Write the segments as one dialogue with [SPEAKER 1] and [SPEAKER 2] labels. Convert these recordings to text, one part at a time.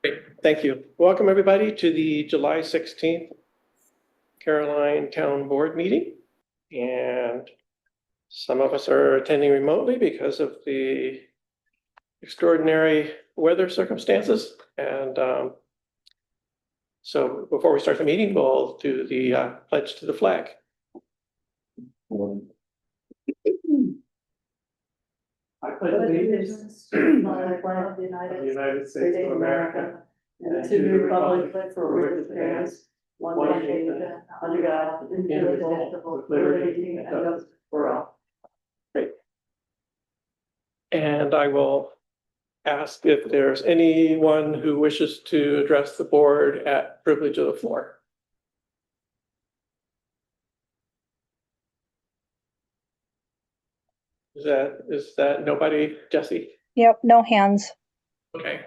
[SPEAKER 1] Great, thank you. Welcome, everybody, to the July 16th Caroline Town Board meeting. And some of us are attending remotely because of the extraordinary weather circumstances. And so before we start the meeting, we'll do the pledge to the flag. I pledge allegiance to the flag of the United States of America and to the republic for which it stands, one nation, under God, indivisible, with liberty and justice for all. Great. And I will ask if there's anyone who wishes to address the board at privilege of the floor. Is that nobody, Jesse?
[SPEAKER 2] Yep, no hands.
[SPEAKER 1] Okay.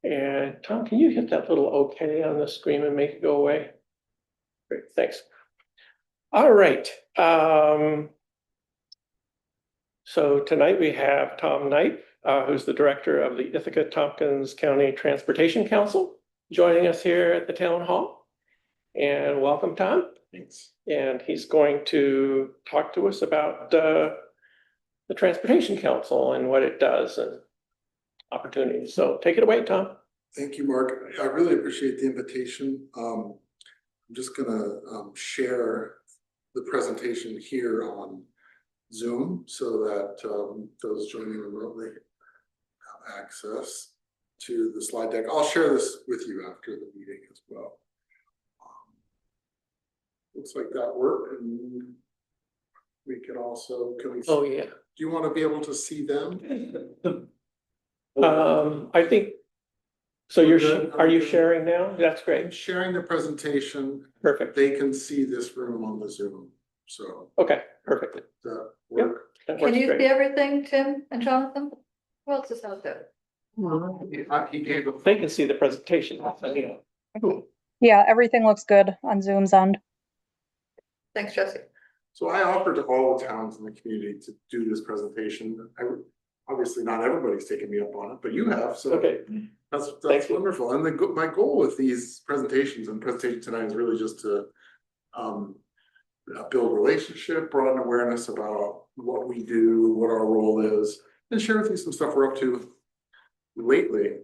[SPEAKER 1] And Tom, can you hit that little okay on the screen and make it go away? Great, thanks. All right. So tonight we have Tom Knight, who's the director of the Ithaca-Tompkins County Transportation Council, joining us here at the town hall. And welcome, Tom.
[SPEAKER 3] Thanks.
[SPEAKER 1] And he's going to talk to us about the Transportation Council and what it does and opportunities. So take it away, Tom.
[SPEAKER 3] Thank you, Mark. I really appreciate the invitation. I'm just gonna share the presentation here on Zoom so that those joining remotely have access to the slide deck. I'll share this with you after the meeting as well. Looks like that worked, and we can also,
[SPEAKER 1] Oh, yeah.
[SPEAKER 3] do you want to be able to see them?
[SPEAKER 1] I think, so are you sharing now? That's
[SPEAKER 3] I'm
[SPEAKER 1] great.
[SPEAKER 3] sharing the presentation.
[SPEAKER 1] Perfect.
[SPEAKER 3] They can see this room on the Zoom, so
[SPEAKER 1] Okay, perfect.
[SPEAKER 3] that work.
[SPEAKER 1] That
[SPEAKER 4] Can
[SPEAKER 1] works
[SPEAKER 4] you
[SPEAKER 1] great.
[SPEAKER 4] see everything, Tim and Jonathan? Who else is out there?
[SPEAKER 3] He gave a.
[SPEAKER 1] They can see the presentation.
[SPEAKER 2] Yeah, everything looks good on Zoom's end.
[SPEAKER 4] Thanks, Jesse.
[SPEAKER 3] So I offered to all the towns in the community to do this presentation. Obviously not everybody's taken me up on it, but you have, so.
[SPEAKER 1] Okay.
[SPEAKER 3] That's
[SPEAKER 1] Thank you.
[SPEAKER 3] wonderful. And my goal with these presentations and presentation tonight is really just to build relationship, broaden awareness about what we do, what our role is, and share with you some stuff we're up to lately.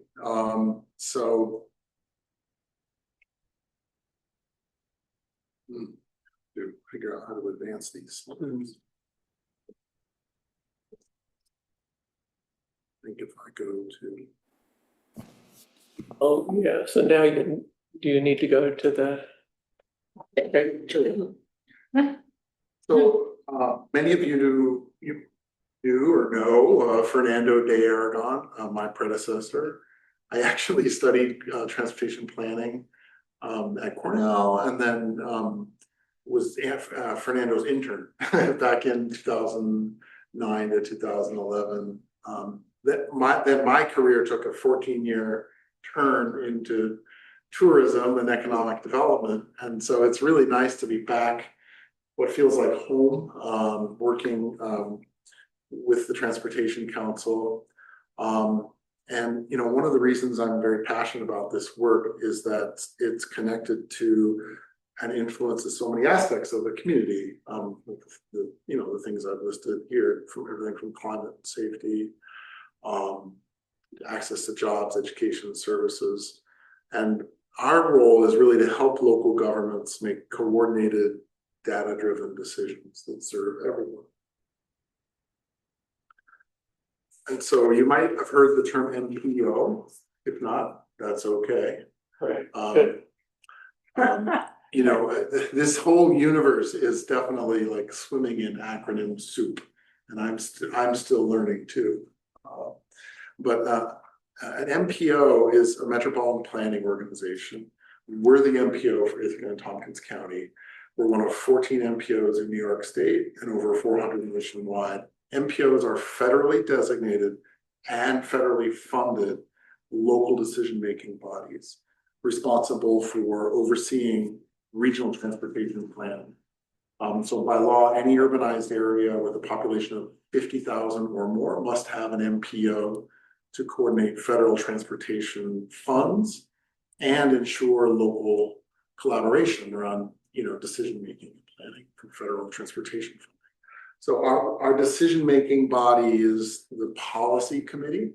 [SPEAKER 3] To figure out how to advance these. I think if I go to.
[SPEAKER 1] Oh, yeah, so now do you need to go to the? Okay.
[SPEAKER 3] So many of you knew or know Fernando de Aragon, my predecessor. I actually studied transportation planning at Cornell, and then was Fernando's intern back in 2009 to 2011. Then my career took a 14-year turn into tourism and economic development, and so it's really nice to be back what feels like home, working with the Transportation Council. And you know, one of the reasons I'm very passionate about this work is that it's connected to and influences so many aspects of the community. The things I've listed here, from everything from climate and safety, access to jobs, education, and services. And our role is really to help local governments make coordinated, data-driven decisions that serve everyone. And so you might have heard the term MPO. If not, that's okay.
[SPEAKER 1] Right. Good.
[SPEAKER 3] You know, this whole universe is definitely like swimming in acronym soup, and I'm still learning too. But an MPO is a metropolitan planning organization. We're the MPO for Ithaca and Tompkins County. We're one of 14 MPOs in New York State and over 400 nationwide. MPOs are federally designated and federally funded local decision-making bodies responsible for overseeing regional transportation planning. So by law, any urbanized area with a population of 50,000 or more must have an MPO to coordinate federal transportation funds and ensure local collaboration around, decision-making and planning for federal transportation funding. So our decision-making body is the policy committee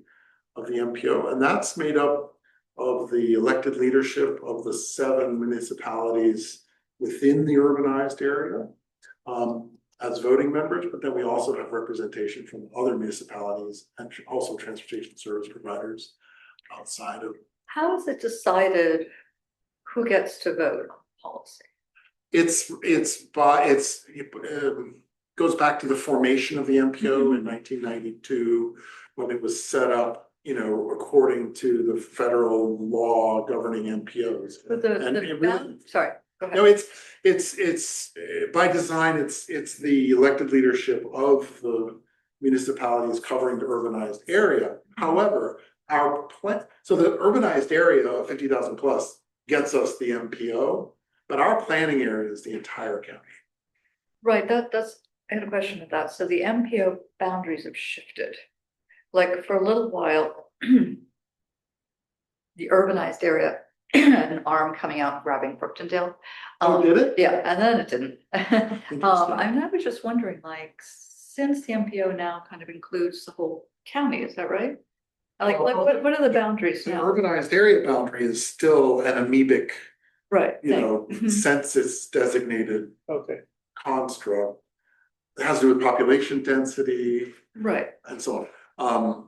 [SPEAKER 3] of the MPO, and that's made up of the elected leadership of the 7 municipalities within the urbanized area as voting members, but then we also have representation from other municipalities and also transportation service providers outside of.
[SPEAKER 4] How is it decided who gets to vote on policy?
[SPEAKER 3] It goes back to the formation of the MPO in 1992 when it was set up, according to the federal law governing MPOs.
[SPEAKER 4] But sorry, go ahead.
[SPEAKER 3] No, it's by design, it's the elected leadership of the municipalities covering the urbanized area. However, so the urbanized area of 50,000 plus gets us the MPO, but our planning area is the entire county.
[SPEAKER 4] Right, that's, I had a question of that. So the MPO boundaries have shifted. Like for a little while, the urbanized area, an arm coming out grabbing Brooktondale.
[SPEAKER 3] Did it?
[SPEAKER 4] Yeah, and then it didn't. I was just wondering, like, since the MPO now kind of includes the whole county, is that right? Like what are the boundaries
[SPEAKER 3] The
[SPEAKER 4] now?
[SPEAKER 3] urbanized area boundary is still an amoebic,
[SPEAKER 4] Right. thing.
[SPEAKER 3] census designated
[SPEAKER 1] Okay.
[SPEAKER 3] construct. It has to do with population density
[SPEAKER 4] Right.
[SPEAKER 3] and so on.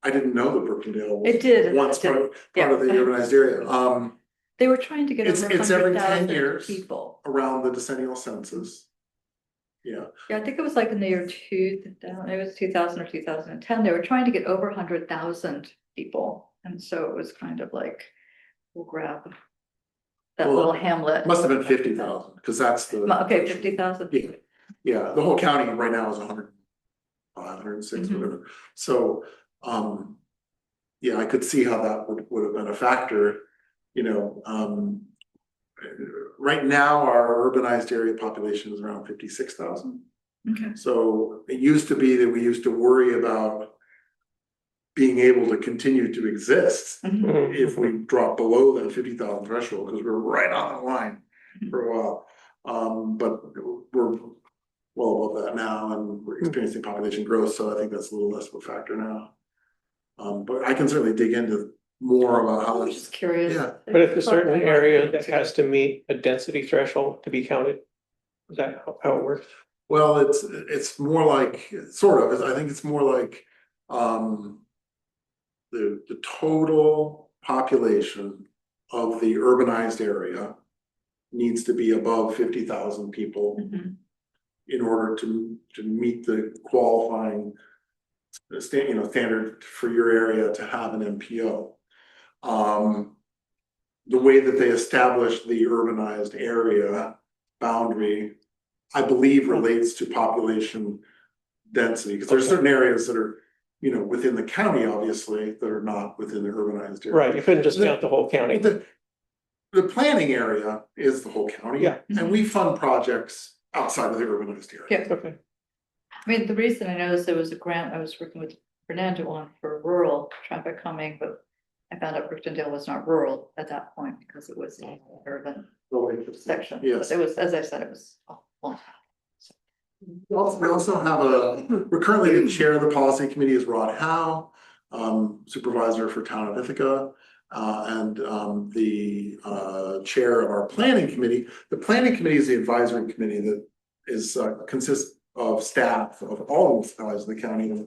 [SPEAKER 3] I didn't know that Brookendale was
[SPEAKER 4] It did.
[SPEAKER 3] once part of the urbanized area.
[SPEAKER 4] They were trying to get
[SPEAKER 3] It's
[SPEAKER 4] over
[SPEAKER 3] every 10
[SPEAKER 4] 100,000
[SPEAKER 3] years.
[SPEAKER 4] people.
[SPEAKER 3] Around the decennial census. Yeah,
[SPEAKER 4] Yeah, I think it was like in the year 2000, it was 2000 or 2010, they were trying to get over 100,000 people. And so it was kind of like, we'll grab that
[SPEAKER 3] Well,
[SPEAKER 4] little hamlet.
[SPEAKER 3] it must have been 50,000 because that's the.
[SPEAKER 4] Okay, 50,000.
[SPEAKER 3] Yeah, yeah, the whole county right now is 100, 106,
[SPEAKER 4] Mhm.
[SPEAKER 3] whatever. So, yeah, I could see how that would have been a factor, right now, our urbanized area population is around 56,000.
[SPEAKER 4] Okay.
[SPEAKER 3] So it used to be that we used to worry about being able to continue to exist
[SPEAKER 4] Mhm.
[SPEAKER 3] if we drop below that 50,000 threshold, because we're right on the line for a while. But we're well above that now, and we're experiencing population growth, so I think that's a little less of a factor now. But I can certainly dig into more about
[SPEAKER 4] I
[SPEAKER 3] how
[SPEAKER 4] was
[SPEAKER 3] it's.
[SPEAKER 4] just curious.
[SPEAKER 3] Yeah.
[SPEAKER 1] But it's a certain area that has to meet a density threshold to be counted. Is that how it works?
[SPEAKER 3] Well, it's more like, sort of, I think it's more like, the total population of the urbanized area needs to be above 50,000 people
[SPEAKER 4] Mhm.
[SPEAKER 3] in order to meet the qualifying standard for your area to have an MPO. The way that they established the urbanized area boundary, I believe, relates to population density, because there's certain areas that are, within the county, obviously, that are not within the urbanized area.
[SPEAKER 1] Right, you couldn't just count the whole county.
[SPEAKER 3] The planning area is the whole county.
[SPEAKER 1] Yeah.
[SPEAKER 3] And we fund projects outside of the urbanized area.
[SPEAKER 4] Yeah.
[SPEAKER 1] Okay.
[SPEAKER 4] I mean, the reason I noticed there was a grant I was working with Fernando on for rural traffic calming, but I found out Brooktondale was not rural at that point because it was an urban
[SPEAKER 3] Really interesting.
[SPEAKER 4] section.
[SPEAKER 3] Yes.
[SPEAKER 4] But it was, as I said, it was a long time.
[SPEAKER 3] We also have we're currently the chair of the policy committee is Rod Howe, supervisor for town of Ithaca. And the chair of our planning committee. The planning committee is the advisory committee that is consists of staff of all municipalities in the county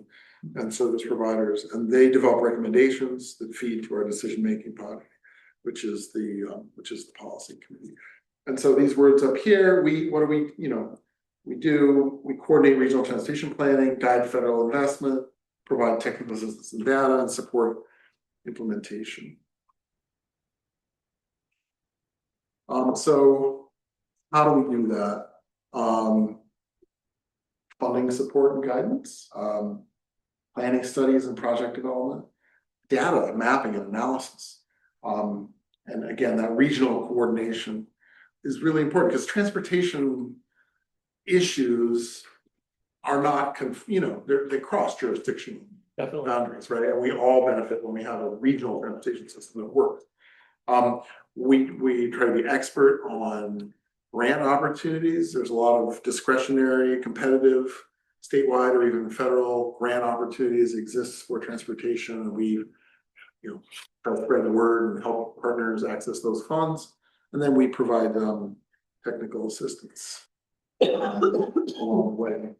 [SPEAKER 3] and service providers, and they develop recommendations that feed to our decision-making body, which is the policy committee. And so these words up here, we coordinate regional transportation planning, guide federal investment, provide technical assistance and data, and support implementation. So how do we do that? Funding support and guidance, planning studies and project development, data mapping and analysis. And again, that regional coordination is really important because transportation issues are not, they cross jurisdictional
[SPEAKER 1] Definitely.
[SPEAKER 3] boundaries, right? And we all benefit when we have a regional transportation system that works. We try to be expert on grant opportunities. There's a lot of discretionary, competitive, statewide or even federal grant opportunities exists for transportation, and we, try to spread the word and help partners access those funds. And then we provide technical assistance along the way.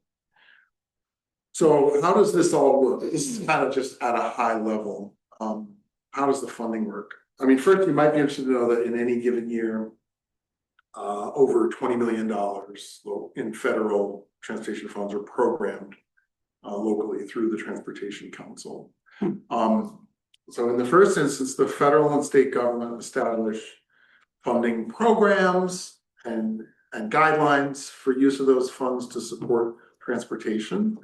[SPEAKER 3] So how does this all work? This is kind of just at a high level. How does the funding work? I mean, first, you might be interested to know that in any given year, over $20 million in federal transportation funds are programmed locally through the Transportation Council. So in the first instance, the federal and state government establish funding programs and guidelines for use of those funds to support transportation.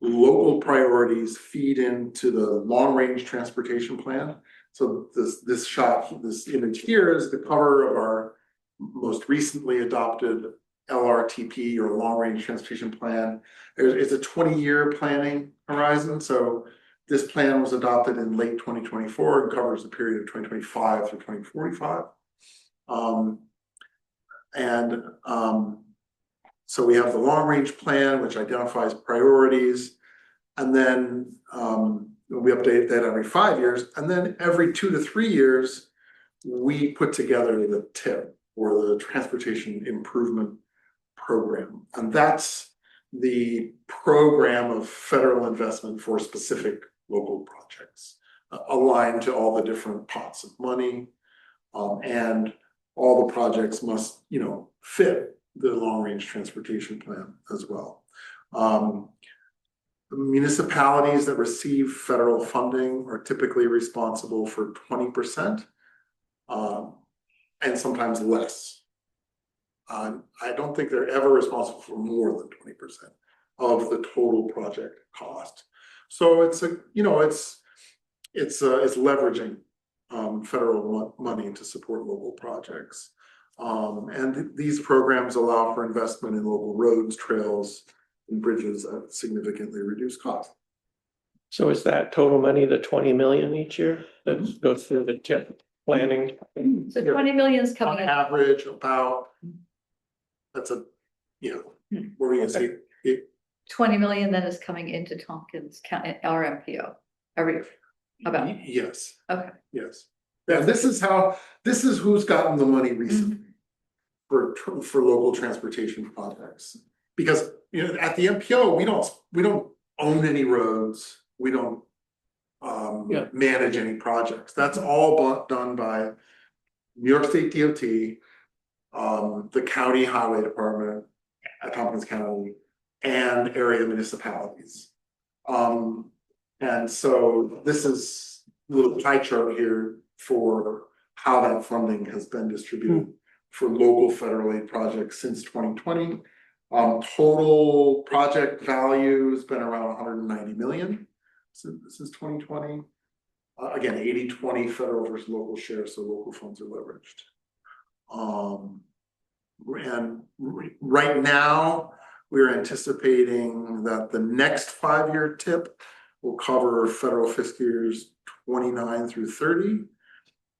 [SPEAKER 3] Local priorities feed into the long-range transportation plan. So this image here is the cover of our most recently adopted LRTP, or long-range transportation plan. It's a 20-year planning horizon. So this plan was adopted in late 2024 and covers the period of 2025 through 2045. So we have the long-range plan, which identifies priorities, and then we update that every 5 years, and then every 2 to 3 years, we put together the TIP, or the Transportation Improvement Program, and that's the program of federal investment for specific local projects, aligned to all the different pots of money, and all the projects must, fit the long-range transportation plan as well. Municipalities that receive federal funding are typically responsible for 20%, and sometimes less. I don't think they're ever responsible for more than 20% of the total project cost. So it's leveraging federal money to support local projects. And these programs allow for investment in local roads, trails, and bridges at significantly reduced cost.
[SPEAKER 1] So is that total money, the 20 million each year that goes through the TIP planning?
[SPEAKER 4] So 20 million is
[SPEAKER 3] On
[SPEAKER 4] coming in.
[SPEAKER 3] average, about, that's a, what are we gonna say?
[SPEAKER 4] 20 million then is coming into Tompkins County, RMPO every year. About,
[SPEAKER 3] Yes,
[SPEAKER 4] okay.
[SPEAKER 3] yes. Yeah, this is who's gotten the money recently for local transportation projects. Because, at the MPO, we don't own any roads. We don't manage any projects. That's all done by New York State DOT, the county highway department at Tompkins County, and area municipalities. And so this is a little pie chart here for how that funding has been distributed for local federal aid projects since 2020. Total project value has been around 190 million since 2020. Again, 80-20 federal versus local share, so local funds are leveraged. And right now, we're anticipating that the next 5-year TIP will cover federal fiscal years 29 through 30,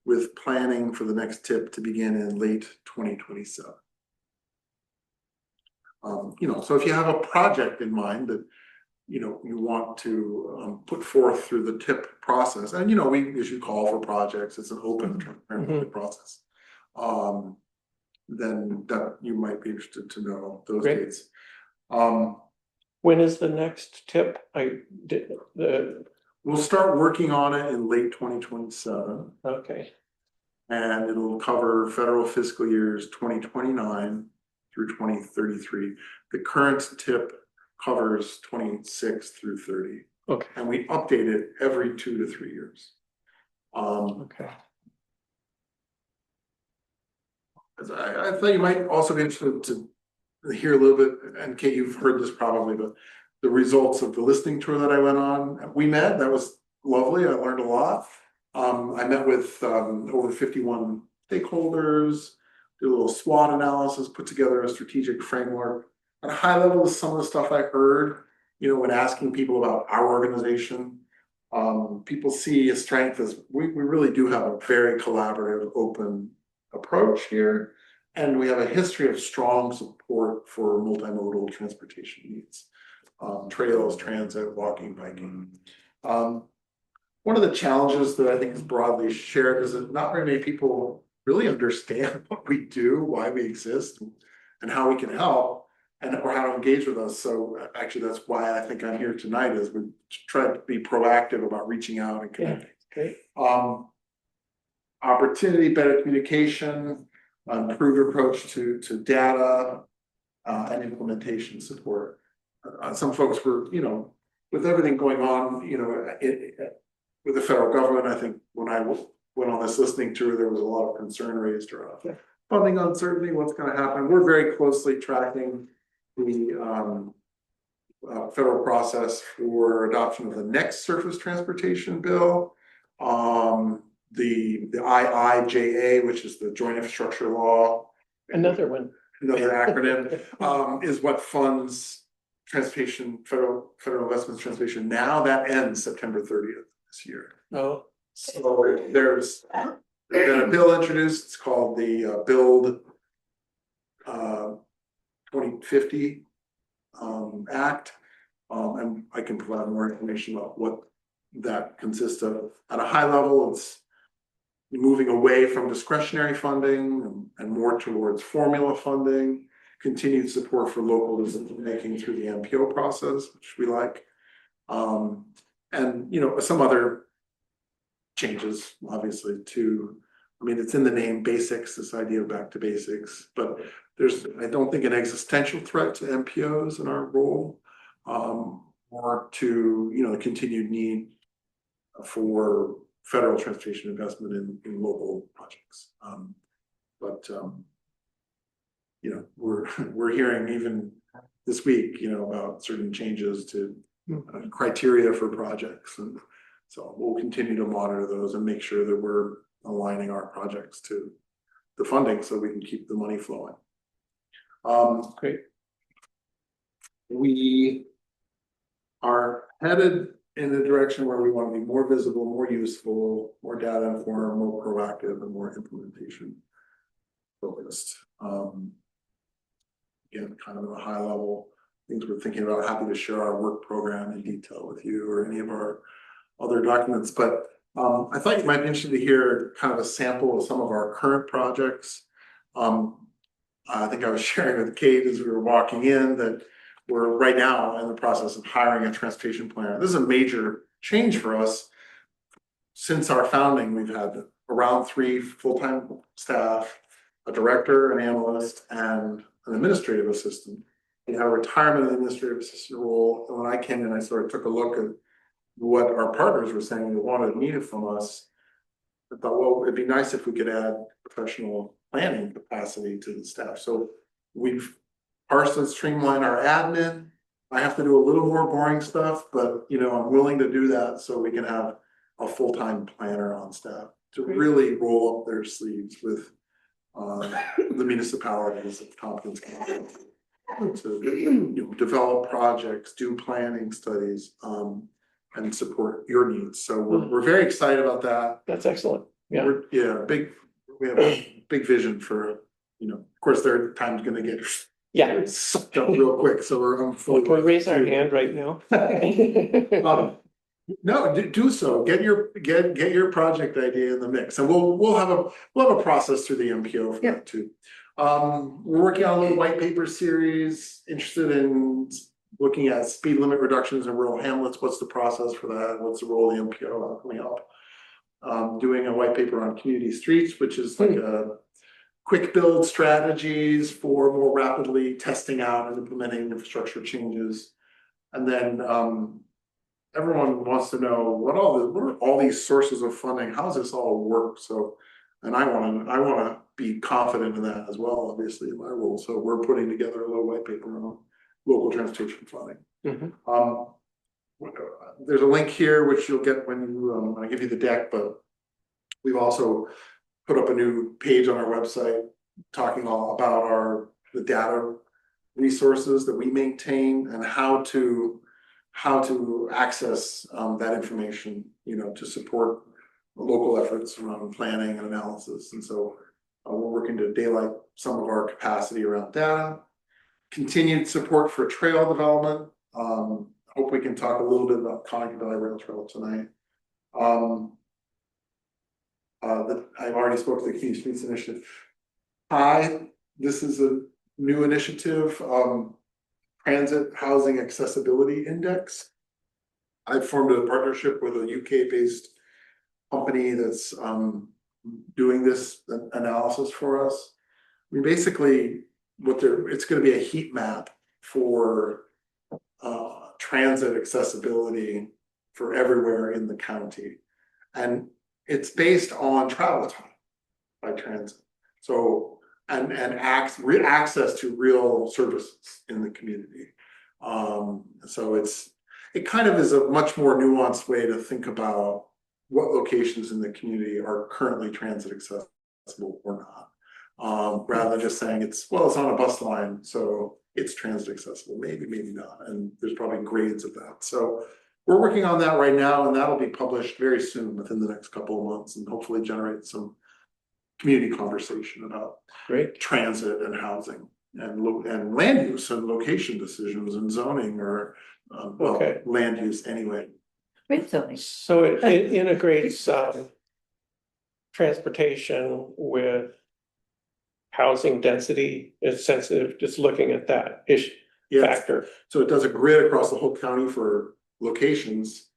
[SPEAKER 3] with planning for the next TIP to begin in late 2027. So if you have a project in mind that you want to put forth through the TIP process, and we usually call for projects, it's an open transparent process, then that you might be interested to know those dates.
[SPEAKER 1] When is the next TIP?
[SPEAKER 3] We'll start working on it in late 2027.
[SPEAKER 1] Okay.
[SPEAKER 3] And it'll cover federal fiscal years 2029 through 2033. The current TIP covers 26 through 30.
[SPEAKER 1] Okay.
[SPEAKER 3] And we update it every 2 to 3 years.
[SPEAKER 1] Okay.
[SPEAKER 3] I thought you might also be interested to hear a little bit, and Kate, you've heard this probably, but the results of the listening tour that I went on. That was lovely. I learned a lot. I met with over 51 stakeholders, did a little SWOT analysis, put together a strategic framework. At a high level, some of the stuff I heard, when asking people about our organization, people see a strength as we really do have a very collaborative, open approach here. And we have a history of strong support for multimodal transportation needs, trails, transit, walking, biking. One of the challenges that I think is broadly shared is that not very many people really understand what we do, why we exist, and how we can help, or how to engage with us. So actually, that's why I think I'm here tonight, is we try to be proactive about reaching out and connecting.
[SPEAKER 1] Great.
[SPEAKER 3] Opportunity, better communication, improved approach to data, and implementation support. Some folks were, with everything going on, with the federal government, I think when I went on this listening tour, there was a lot of concern raised around funding uncertainty, what's going to happen. We're very closely tracking the federal process for adoption of the next surface transportation bill. The IIJA, which is the Joint Infrastructure Law.
[SPEAKER 1] Another one.
[SPEAKER 3] Another acronym, is what funds transportation, federal investments transportation. Now that ends September 30th this year.
[SPEAKER 1] Oh.
[SPEAKER 3] So there's been a bill introduced. It's called the Build 2050 Act. And I can provide more information about what that consists of. At a high level, it's moving away from discretionary funding and more towards formula funding, continued support for local decision making through the MPO process, which we like. And some other changes, obviously, it's in the name basics, this idea of back to basics, but there's, I don't think, an existential threat to MPOs in our role, or to, the continued need for federal transportation investment in local projects. We're hearing even this week, about certain changes to criteria for projects. And so we'll continue to monitor those and make sure that we're aligning our projects to the funding so we can keep the money flowing.
[SPEAKER 1] Great.
[SPEAKER 3] We are headed in the direction where we want to be more visible, more useful, more data informed, more proactive, and more implementation focused. Again, kind of at a high level, things we're thinking about. Happy to share our work program in detail with you or any of our other documents. But I thought you might be interested to hear kind of a sample of some of our current projects. I think I was sharing with Kate as we were walking in that we're right now in the process of hiring a transportation planner. This is a major change for us. Since our founding, we've had around 3 full-time staff, a director, an analyst, and an administrative assistant. We have a retirement of the administrative assistant role. And when I came in, I sort of took a look at what our partners were saying they wanted needed from us. I thought, well, it'd be nice if we could add professional planning capacity to the staff. So we've parsed and streamlined our admin. I have to do a little more boring stuff, but I'm willing to do that so we can have a full-time planner on staff to really roll up their sleeves with the municipalities of Tompkins County to develop projects, do planning studies, and support your needs. So we're very excited about that.
[SPEAKER 1] That's excellent. Yeah.
[SPEAKER 3] We have a big vision for, of course, their time's going to get sucked up real quick. So I'm fully.
[SPEAKER 1] Can we raise our hand right now?
[SPEAKER 3] No, do so. Get your project idea in the mix, and we'll have a process through the MPO for that too. We're working on a little white paper series, interested in looking at speed limit reductions in rural hamlets. What's the process for that? What's the role of the MPO? How can we help? Doing a white paper on community streets, which is like a quick build strategies for more rapidly testing out and implementing infrastructure changes. And then everyone wants to know what are all these sources of funding? How does this all work? So, and I want to be confident in that as well, obviously, in my role. So we're putting together a little white paper on local transportation funding. There's a link here which you'll get when I give you the deck, but we've also put up a new page on our website talking all about the data resources that we maintain and how to how to access that information, to support local efforts around planning and analysis. And so we're working to daylight some of our capacity around data. Continued support for trail development. Hope we can talk a little bit about Connery Valley Rail Trail tonight. I've already spoke to the Community Streets Initiative. This is a new initiative, Transit Housing Accessibility Index. I've formed a partnership with a UK-based company that's doing this analysis for us. I mean, basically, it's going to be a heat map for transit accessibility for everywhere in the county, and it's based on travel time by transit. So and access to real services in the community. So it kind of is a much more nuanced way to think about what locations in the community are currently transit accessible or not. Rather than just saying it's on a bus line, so it's transit accessible, maybe not. And there's probably grades of that. So we're working on that right now, and that'll be published very soon within the next couple of months, and hopefully generate some community conversation about transit and housing and land use and location decisions and zoning or land use anyway.
[SPEAKER 4] Great zoning.
[SPEAKER 1] So it integrates transportation with housing density. It's sensitive, just looking at that issue factor.
[SPEAKER 3] So it does a grid across the whole county for locations,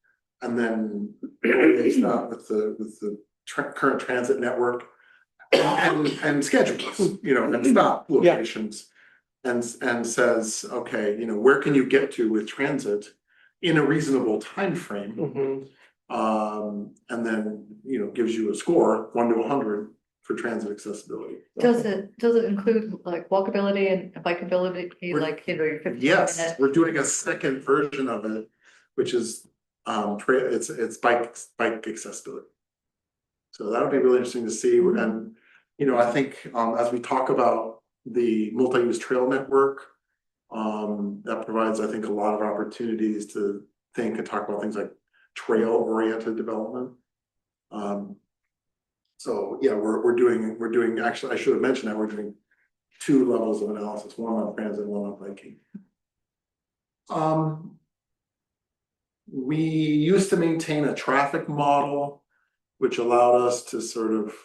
[SPEAKER 3] and then overlays that with the current transit network and schedules, and stop locations, and says, okay, where can you get to with transit in a reasonable time frame, and then gives you a score 1 to 100 for transit accessibility.
[SPEAKER 4] Does it include like walkability and bikeability, your 15
[SPEAKER 3] Yes,
[SPEAKER 4] minute?
[SPEAKER 3] we're doing a second version of it, which is it's bike accessibility. So that'll be really interesting to see. And I think as we talk about the multi-use trail network, that provides, I think, a lot of opportunities to think and talk about things like trail-oriented development. So yeah, we're doing actually, I should have mentioned that we're doing 2 levels of analysis, one on transit, one on biking. We used to maintain a traffic model, which allowed us to sort of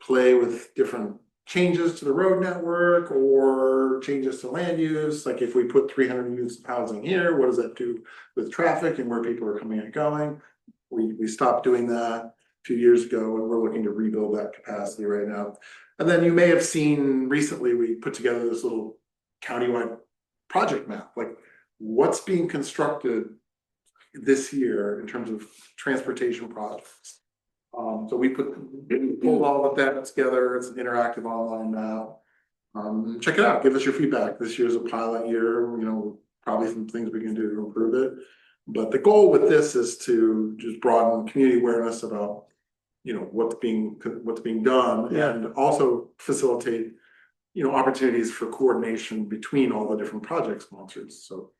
[SPEAKER 3] play with different changes to the road network or changes to land use. Like if we put 300 units of housing here, what does that do with traffic and where people are coming and going? We stopped doing that a few years ago, and we're looking to rebuild that capacity right now. And then you may have seen recently, we put together this little countywide project map, like what's being constructed this year in terms of transportation projects. So we pulled all of that together. It's an interactive online map. Check it out. Give us your feedback. This year's a pilot year. Probably some things we can do to improve it. But the goal with this is to just broaden community awareness about what's being done, and also facilitate opportunities for coordination between all the different project sponsors. So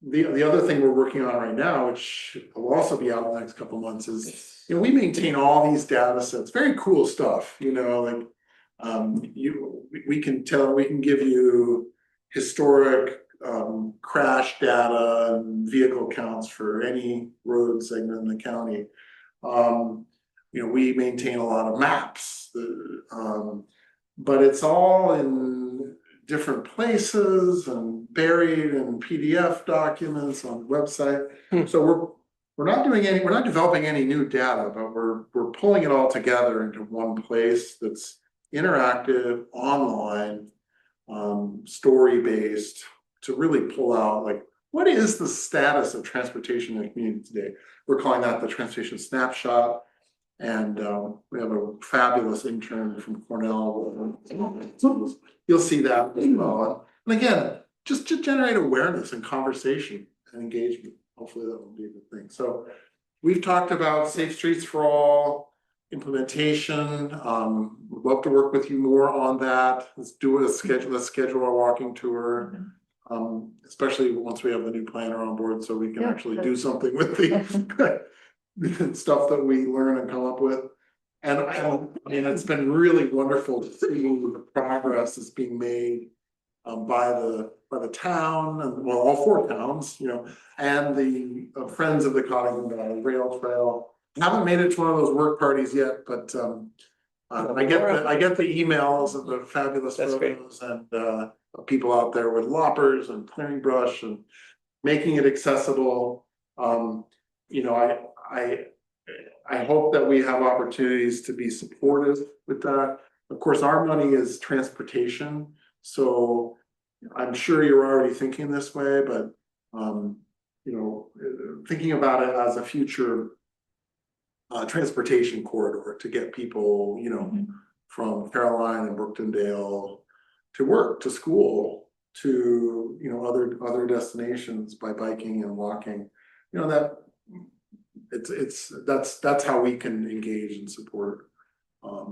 [SPEAKER 3] the other thing we're working on right now, which will also be out in the next couple of months, is we maintain all these data sets, very cool stuff. We can give you historic crash data and vehicle counts for any road segment in the county. We maintain a lot of maps, but it's all in different places and buried in PDF documents on the website. So we're not developing any new data, but we're pulling it all together into one place that's interactive, online, story-based, to really pull out like what is the status of transportation in the community today. We're calling that the transportation snapshot. And we have a fabulous intern from Cornell. You'll see that as well. And again, just to generate awareness and conversation and engagement. Hopefully that will be the thing. So we've talked about Safe Streets for All. implementation. Would love to work with you more on that. Let's schedule a walking tour. Especially once we have the new planner on board, so we can
[SPEAKER 4] Yeah.
[SPEAKER 3] actually do something with the stuff that we learn and come up with. And I mean, it's been really wonderful to see the progress that's being made by the town, and well, all 4 towns, you know, and the Friends of the Cottingham Valley Rail Trail. Haven't made it to one of those work parties yet, but I get the emails of the fabulous
[SPEAKER 1] That's great.
[SPEAKER 3] photos and people out there with loppers and clearing brush and making it accessible. You know, I hope that we have opportunities to be supportive with that. Of course, our money is transportation, so I'm sure you're already thinking this way, but you know, thinking about it as a future transportation corridor to get people, you know, from Caroline and Brooktondale to work, to school, to, you know, other destinations by biking and walking. You know, that that's how we can engage and support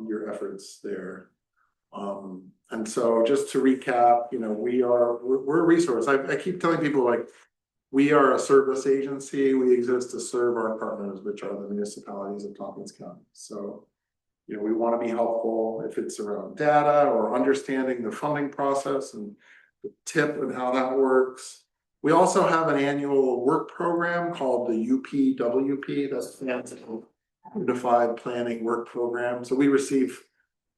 [SPEAKER 3] your efforts there. And so just to recap, you know, we're a resource. I keep telling people, like, we are a service agency. We exist to serve our partners, which are the municipalities of Tompkins County. So, you know, we want to be helpful if it's around data or understanding the funding process and the tip and how that works. We also have an annual work program called the UPWP, that's the Unified Planning Work Program. So we receive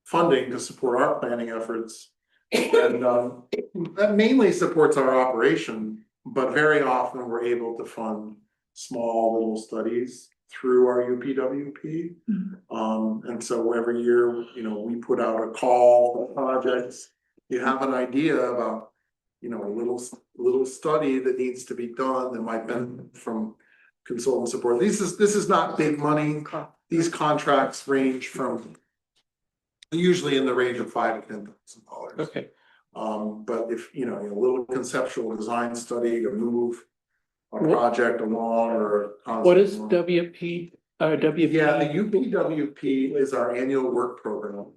[SPEAKER 3] funding to support our planning efforts. And that mainly supports our operation, but very often we're able to fund small little studies through our UPWP. And so every year, you know, we put out a call for projects. You have an idea about, you know, a little study that needs to be done that might benefit from consultant support. This is not big money. These contracts range from usually in the range of $5,000 to $10,000.
[SPEAKER 1] Okay.
[SPEAKER 3] But if, you know, a little conceptual design study to move a project along or.
[SPEAKER 1] What is WP? WP?
[SPEAKER 3] Yeah, the UPWP is our annual work program,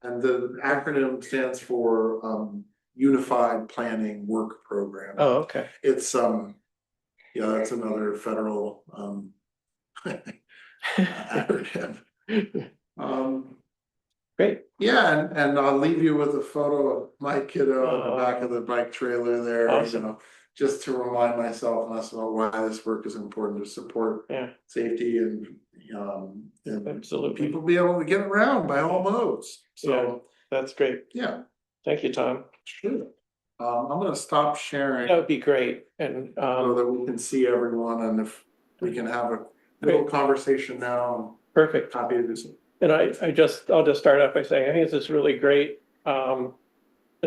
[SPEAKER 3] and the acronym stands for Unified Planning Work Program.
[SPEAKER 1] Oh, okay.
[SPEAKER 3] It's yeah, that's another federal acronym.
[SPEAKER 1] Great.
[SPEAKER 3] Yeah, and I'll leave you with a photo of my kiddo on the back of the bike trailer there,
[SPEAKER 1] Awesome.
[SPEAKER 3] you know, just to remind myself and us about why this work is important to support safety and
[SPEAKER 1] Absolutely.
[SPEAKER 3] people be able to get around by all modes. So
[SPEAKER 1] that's great.
[SPEAKER 3] yeah.
[SPEAKER 1] Thank you, Tom.
[SPEAKER 3] Sure. I'm gonna stop sharing.
[SPEAKER 1] That would be great. And
[SPEAKER 3] so that we can see everyone, and if we can have a little conversation now.
[SPEAKER 1] Perfect.
[SPEAKER 3] Happy to do so.
[SPEAKER 1] And I'll just start off by saying, I think this is really great. But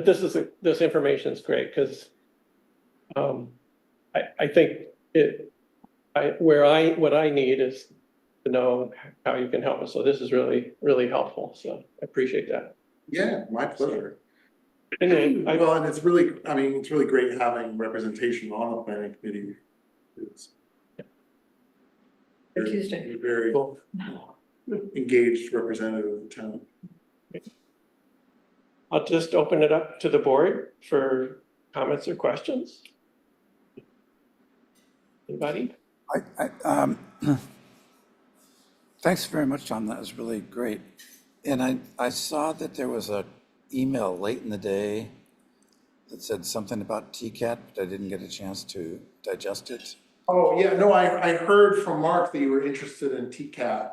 [SPEAKER 1] this information is great because I think what I need is to know how you can help us. So this is really, really helpful. So I appreciate that.
[SPEAKER 3] Yeah, my pleasure.
[SPEAKER 1] Anyway,
[SPEAKER 3] Well, and it's really, I mean, it's really great having representation on the planning committee. It's
[SPEAKER 4] Tuesday.
[SPEAKER 3] very
[SPEAKER 1] cool.
[SPEAKER 3] engaged representative of the town.
[SPEAKER 1] I'll just open it up to the board for comments or questions. Anybody?
[SPEAKER 5] Thanks very much, Tom. That was really great. And I saw that there was an email late in the day that said something about TCAT, but I didn't get a chance to digest it.
[SPEAKER 3] Oh, yeah, no, I heard from Mark that you were interested in TCAT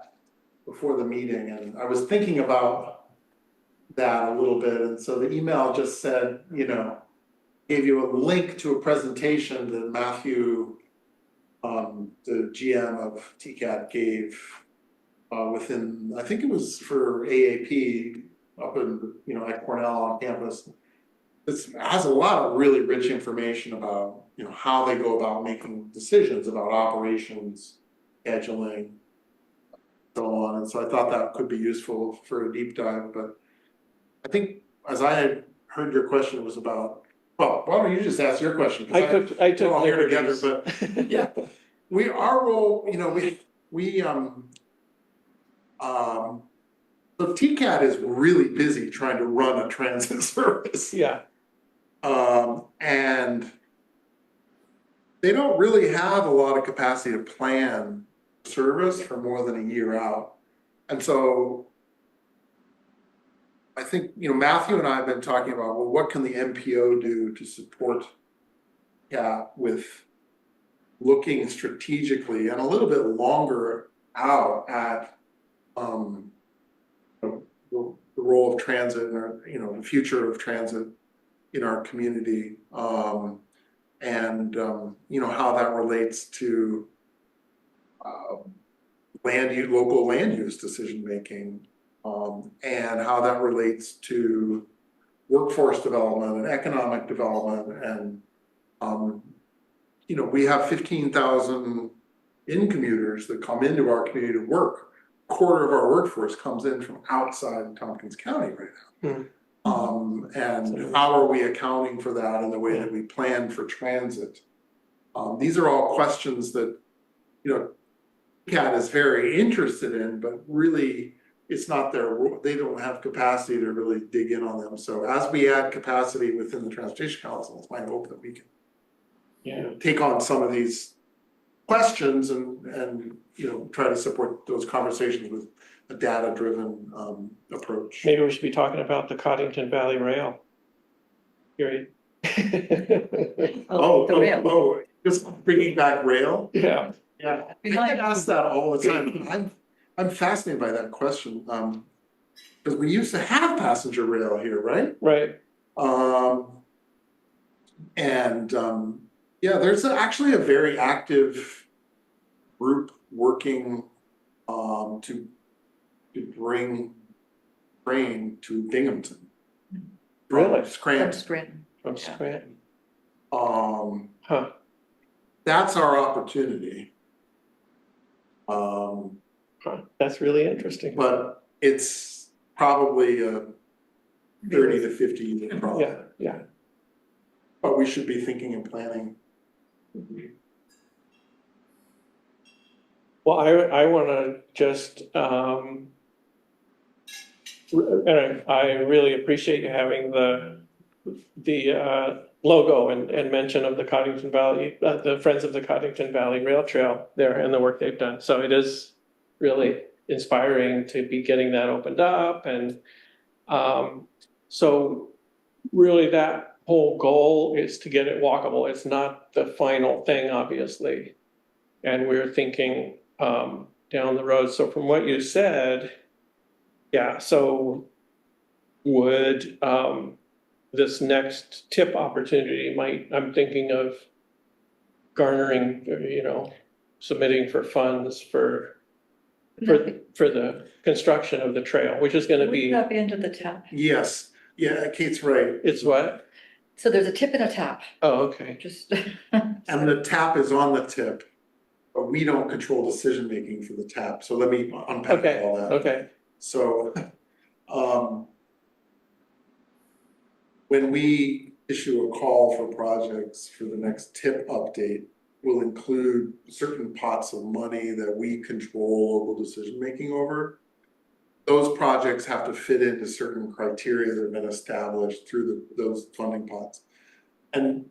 [SPEAKER 3] before the meeting, and I was thinking about that a little bit. And so the email just said, you know, gave you a link to a presentation that Matthew, the GM of TCAT, gave within, I think it was for AAP up in, you know, at Cornell on campus. It has a lot of really rich information about, you know, how they go about making decisions about operations, scheduling, so on. And so I thought that could be useful for a deep dive. But I think, as I had heard, your question was about, well, why don't you just ask your question?
[SPEAKER 1] I took
[SPEAKER 3] we're all here together,
[SPEAKER 1] liberties.
[SPEAKER 3] but yeah, our role, you know, So TCAT is really busy trying to run a transit service.
[SPEAKER 1] Yeah,
[SPEAKER 3] And they don't really have a lot of capacity to plan service for more than a year out. And so I think, Matthew and I have been talking about, well, what can the MPO do to support with looking strategically and a little bit longer out at the role of transit and our, the future of transit in our community, and how that relates to local land use decision making, and how that relates to workforce development and economic development. And we have 15,000 in-commuters that come into our community to work. Quarter of our workforce comes in from outside Tompkins County right now. And how are we accounting for that in the way that we plan for transit? These are all questions that, CAT is very interested in, but really it's not they don't have capacity to really dig in on them. So as we add capacity within the Transportation Council, it's my hope that we can take on some of these questions and try to support those conversations with a data-driven approach.
[SPEAKER 1] maybe we should be talking about the Coddington Valley Rail. Period.
[SPEAKER 3] Just bringing back rail.
[SPEAKER 1] Yeah,
[SPEAKER 3] Yeah, I get asked that all the time. I'm fascinated by that question, because we used to have passenger rail here, right?
[SPEAKER 1] right.
[SPEAKER 3] There's actually a very active group working to bring train to Binghamton.
[SPEAKER 1] Really?
[SPEAKER 3] From Scranton.
[SPEAKER 1] From Scranton.
[SPEAKER 3] That's our opportunity.
[SPEAKER 1] That's really interesting.
[SPEAKER 3] But it's probably a 30 to 50 year problem.
[SPEAKER 1] Yeah.
[SPEAKER 3] But we should be thinking and planning.
[SPEAKER 1] Well, I want to just, and I really appreciate you having the logo and mention of the Coddington Valley, the Friends of the Coddington Valley Rail Trail there and the work they've done. So it is really inspiring to be getting that opened up. And so really that whole goal is to get it walkable. It's not the final thing, obviously. And we're thinking down the road. So from what you said, so would this next tip opportunity I'm thinking of garnering, submitting for funds for the construction of the trail, which is going to be.
[SPEAKER 4] Would that be under the tap?
[SPEAKER 3] Yes, yeah, Kate's right.
[SPEAKER 1] It's what?
[SPEAKER 4] So there's a tip and a tap.
[SPEAKER 1] Oh, okay.
[SPEAKER 4] Just.
[SPEAKER 3] And the tap is on the tip, but we don't control decision making for the tap. So let me unpack all that.
[SPEAKER 1] Okay.
[SPEAKER 3] So, when we issue a call for projects for the next tip update, we'll include certain pots of money that we control local decision making over. Those projects have to fit into certain criteria that have been established through those funding pots. And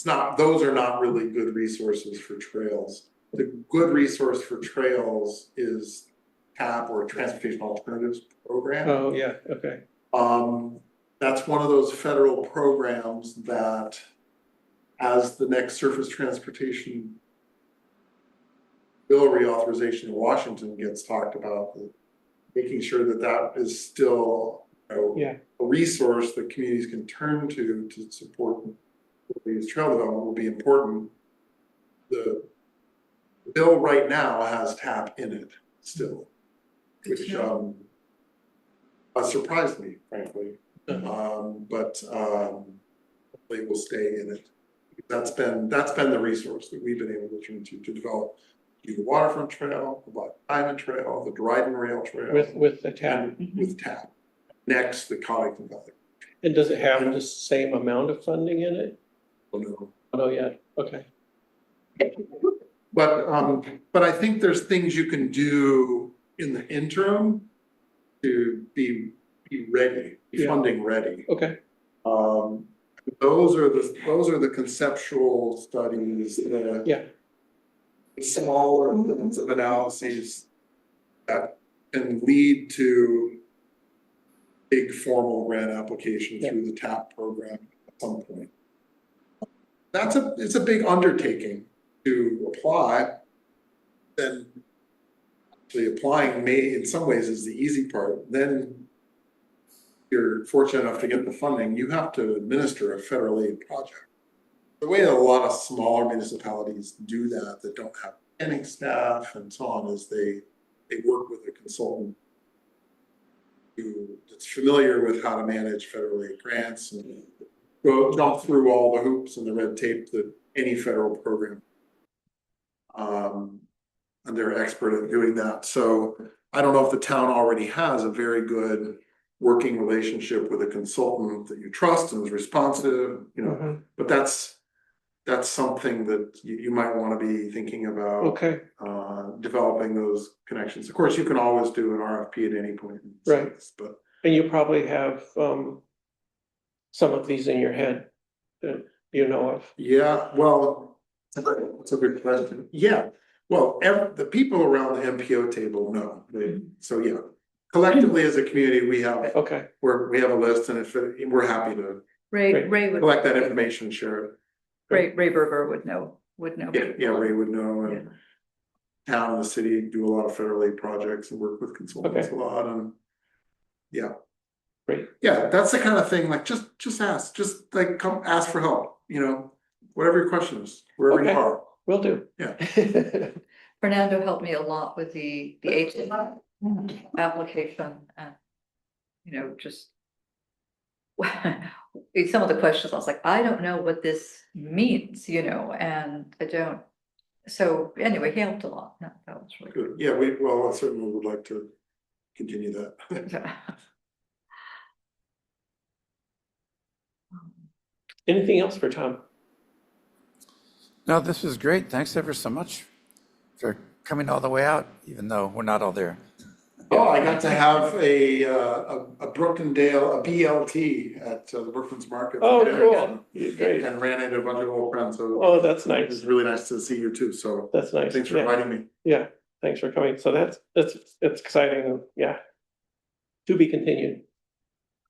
[SPEAKER 3] those are not really good resources for trails. The good resource for trails is TAP, or Transportation Alternatives Program.
[SPEAKER 1] Oh, yeah, okay.
[SPEAKER 3] That's one of those federal programs that, as the next surface transportation bill reauthorization in Washington gets talked about, making sure that is still a resource that communities can turn to support these trail development will be important. The bill right now has TAP in it still, which surprised me, frankly. But hopefully it will stay in it. That's been the resource that we've been able to turn to develop the Waterfront Trail, the Black Diamond Trail, the Dryden Rail Trail.
[SPEAKER 1] With the TAP.
[SPEAKER 3] With TAP. Next, the Coddington Valley.
[SPEAKER 1] And does it have the same amount of funding in it?
[SPEAKER 3] Oh, no.
[SPEAKER 1] Oh, yeah, okay.
[SPEAKER 3] But I think there's things you can do in the interim to be ready, be
[SPEAKER 1] Yeah.
[SPEAKER 3] funding ready.
[SPEAKER 1] Okay,
[SPEAKER 3] Those are the conceptual studies, the
[SPEAKER 1] yeah,
[SPEAKER 3] smaller kinds of analyses that can lead to big formal grant application
[SPEAKER 1] Yeah.
[SPEAKER 3] through the TAP program at some point. It's a big undertaking to apply. Then actually applying in some ways is the easy part. Then you're fortunate enough to get the funding, you have to administer a federal aid project. The way that a lot of smaller municipalities do that don't have planning staff and so on, is they work with a consultant that's familiar with how to manage federal aid grants and jump through all the hoops and the red tape that any federal program. And they're expert at doing that. So I don't know if the town already has a very good working relationship with a consultant that you trust and is responsive,
[SPEAKER 1] mhm,
[SPEAKER 3] but that's something that you might want to be thinking about.
[SPEAKER 1] okay,
[SPEAKER 3] Developing those connections. Of course, you can always do an RFP at any point.
[SPEAKER 1] Right.
[SPEAKER 3] But
[SPEAKER 1] and you probably have, some of these in your head that you know of.
[SPEAKER 3] yeah, well, that's a good question. Yeah, well, the people around the MPO table know. So yeah, collectively as a community, we have
[SPEAKER 1] Okay,
[SPEAKER 3] we have a list, and if we're happy to
[SPEAKER 1] Great.
[SPEAKER 4] Ray would,
[SPEAKER 3] collect that information, share it.
[SPEAKER 4] Ray Berger would know.
[SPEAKER 3] Yeah, Ray would know, and
[SPEAKER 4] Yeah.
[SPEAKER 3] town and the city do a lot of federal aid projects and work with consultants
[SPEAKER 1] Okay.
[SPEAKER 3] a lot, and yeah.
[SPEAKER 1] Great.
[SPEAKER 3] Yeah, that's the kind of thing, like, just ask, just like, come ask for help, whatever your question is, wherever you
[SPEAKER 1] Okay.
[SPEAKER 3] are.
[SPEAKER 1] will do.
[SPEAKER 3] Yeah.
[SPEAKER 4] Fernando helped me a lot with the HMO application and, just some of the questions, I was like, I don't know what this means, and I don't. So anyway, he helped a lot. That was really
[SPEAKER 3] Good, yeah, I certainly would like to continue that.
[SPEAKER 4] good.
[SPEAKER 1] Anything else for Tom?
[SPEAKER 5] No, this was great. Thanks ever so much for coming all the way out, even though we're not all there.
[SPEAKER 3] Oh, I got to have a Brookendale, a BLT at the Brooklands Market.
[SPEAKER 1] Oh,
[SPEAKER 3] there,
[SPEAKER 1] cool. Great.
[SPEAKER 3] And ran into a bunch of old friends, so
[SPEAKER 1] Oh, that's
[SPEAKER 3] it
[SPEAKER 1] nice.
[SPEAKER 3] was really nice to see you too, so
[SPEAKER 1] That's nice.
[SPEAKER 3] thanks for
[SPEAKER 1] Yeah.
[SPEAKER 3] inviting me.
[SPEAKER 1] Yeah, thanks for coming. So that's exciting. Yeah. To be continued.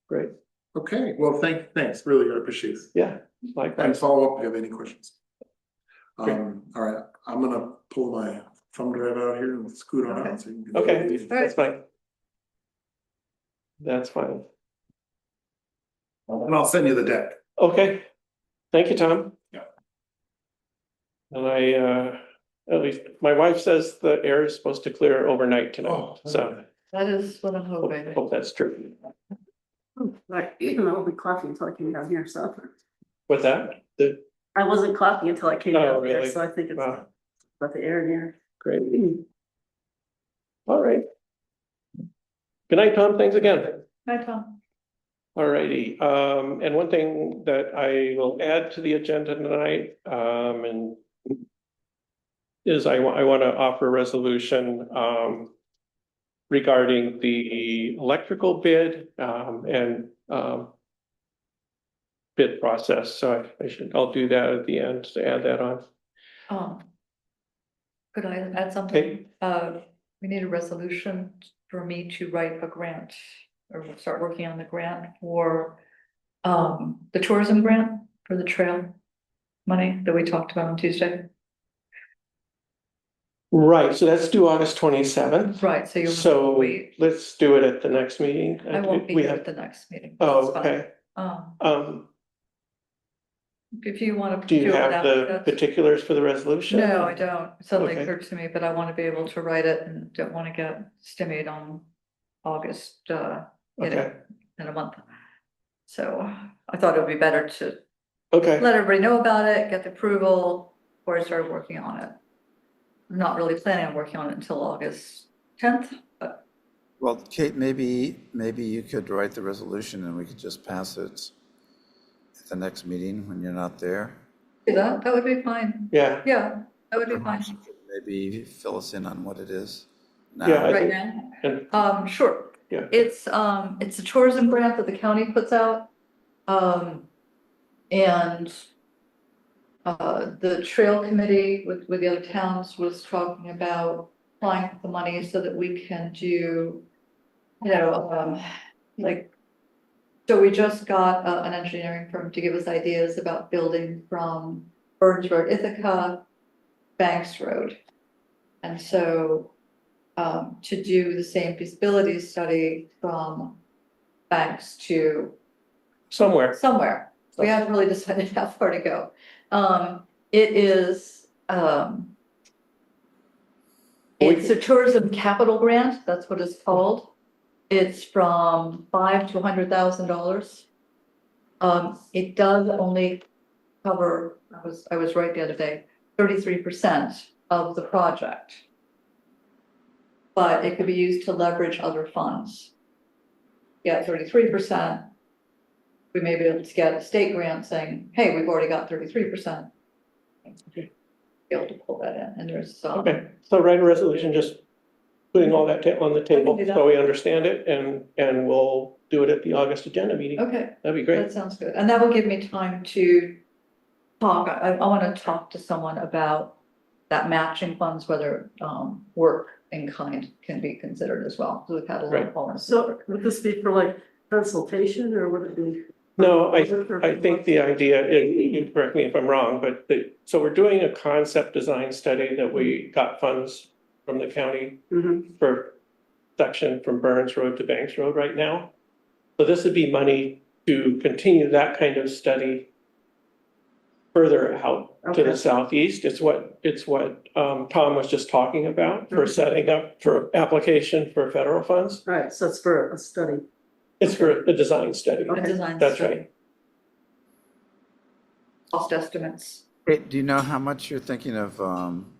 [SPEAKER 1] Great.
[SPEAKER 3] Okay, well, thanks, really, I appreciate it.
[SPEAKER 1] Yeah,
[SPEAKER 3] And
[SPEAKER 1] likewise.
[SPEAKER 3] follow up if you have any questions.
[SPEAKER 1] Great.
[SPEAKER 3] All right, I'm gonna pull my thumb drive out here and scoot on out. So you can-
[SPEAKER 1] Okay, that's fine. That's fine.
[SPEAKER 3] And I'll send you the deck.
[SPEAKER 1] Okay. Thank you, Tom.
[SPEAKER 3] Yeah.
[SPEAKER 1] And at least my wife says the air is supposed to clear overnight tonight,
[SPEAKER 3] Oh,
[SPEAKER 1] so
[SPEAKER 4] That is what I'm hoping.
[SPEAKER 1] hope that's true.
[SPEAKER 6] Like, I wasn't coughing until I came down here, so
[SPEAKER 1] With that,
[SPEAKER 6] I wasn't coughing until I came
[SPEAKER 1] Oh,
[SPEAKER 6] down here,
[SPEAKER 1] really?
[SPEAKER 6] so I think it's
[SPEAKER 1] wow,
[SPEAKER 6] about the air in here.
[SPEAKER 1] great. All right. Good night, Tom. Thanks again.
[SPEAKER 4] Hi, Tom.
[SPEAKER 1] All righty, and one thing that I will add to the agenda tonight, and is I want to offer a resolution, regarding the electrical bid, and, bid process, so I'll do that at the end to add that on.
[SPEAKER 4] Could I add something? We need a resolution for me to write a grant or start working on the grant for the tourism grant for the trail money that we talked about on Tuesday.
[SPEAKER 1] Right, so that's due August 27th.
[SPEAKER 4] Right, so you'll
[SPEAKER 1] So
[SPEAKER 4] wait.
[SPEAKER 1] let's do it at the next meeting.
[SPEAKER 4] I won't be
[SPEAKER 1] We
[SPEAKER 4] here
[SPEAKER 1] have-
[SPEAKER 4] at the next meeting.
[SPEAKER 1] Oh,
[SPEAKER 4] That's fine.
[SPEAKER 1] okay.
[SPEAKER 4] If you want to.
[SPEAKER 1] Do you
[SPEAKER 4] it
[SPEAKER 1] have
[SPEAKER 4] without-
[SPEAKER 1] the
[SPEAKER 4] that's-
[SPEAKER 1] particulars for the resolution?
[SPEAKER 4] No, I don't. It suddenly
[SPEAKER 1] Okay.
[SPEAKER 4] occurred to me, but I want to be able to write it and don't want to get stymied on August,
[SPEAKER 1] Okay,
[SPEAKER 4] in a month. So I thought it would be better to
[SPEAKER 1] okay,
[SPEAKER 4] let everybody know about it, get the approval, before I started working on it. I'm not really planning on working on it until August 10th, but
[SPEAKER 5] Well, Kate, maybe you could write the resolution and we could just pass it at the next meeting when you're not there.
[SPEAKER 4] that would be fine.
[SPEAKER 1] yeah,
[SPEAKER 4] Yeah, that would be fine.
[SPEAKER 5] Maybe fill us in on what it is
[SPEAKER 1] Yeah, I
[SPEAKER 5] now.
[SPEAKER 4] Right
[SPEAKER 1] think-
[SPEAKER 4] now?
[SPEAKER 1] and
[SPEAKER 4] Sure.
[SPEAKER 1] Yeah.
[SPEAKER 4] It's a tourism grant that the county puts out. And the trail committee with the other towns was talking about applying for the money so that we can do, like, so we just got an engineering firm to give us ideas about building from Burns Road, Ithaca, Banks Road. And so to do the same feasibility study from Banks to somewhere. We haven't really decided how far to go. It is, it's a tourism capital grant, that's what it's called. It's from $5,000 to $100,000. It does only cover, I was right the other day, 33% of the project. But it could be used to leverage other funds. Yeah, 33%. We may be able to get a state grant saying, hey, we've already got 33%. Be able to pull that in, and there's
[SPEAKER 1] Okay, so write a resolution, just putting all that on the table
[SPEAKER 4] do that.
[SPEAKER 1] so we understand it, and we'll do it at the August agenda meeting.
[SPEAKER 4] okay,
[SPEAKER 1] That'd be great.
[SPEAKER 4] that sounds good. And that will give me time to talk. I want to talk to someone about that matching funds, whether work in kind can be considered as well. So we've had a lot
[SPEAKER 1] Right.
[SPEAKER 4] of volunteer
[SPEAKER 6] So
[SPEAKER 4] work.
[SPEAKER 6] would this be for like consultation or would it be?
[SPEAKER 1] No, I think the idea, you can correct me if I'm wrong, but so we're doing a concept design study that we got funds from the county
[SPEAKER 6] Mhm.
[SPEAKER 1] for section from Burns Road to Banks Road right now. So this would be money to continue that kind of study further out to
[SPEAKER 6] Okay.
[SPEAKER 1] the southeast. It's what Tom was just talking about for
[SPEAKER 6] Okay.
[SPEAKER 1] setting up for application for federal funds.
[SPEAKER 6] All right, so it's for a study.
[SPEAKER 1] It's for a design study.
[SPEAKER 4] A design
[SPEAKER 1] That's
[SPEAKER 4] study.
[SPEAKER 1] right.
[SPEAKER 4] Cost estimates.
[SPEAKER 5] Hey, do you know how much you're thinking of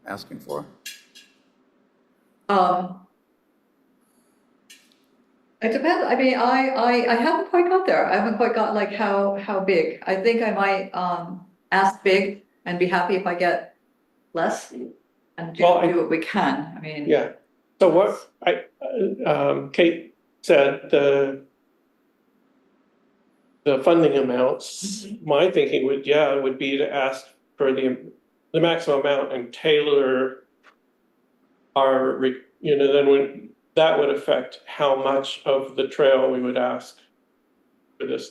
[SPEAKER 5] asking for?
[SPEAKER 4] It depends. I mean, I haven't quite got there. I haven't quite got like how big. I think I might ask big and be happy if I get less and do what we can. I mean,
[SPEAKER 1] Yeah. So what Kate said, the funding amounts, my thinking would be to ask for the maximum amount and tailor our, then when that would affect how much of the trail we would ask for this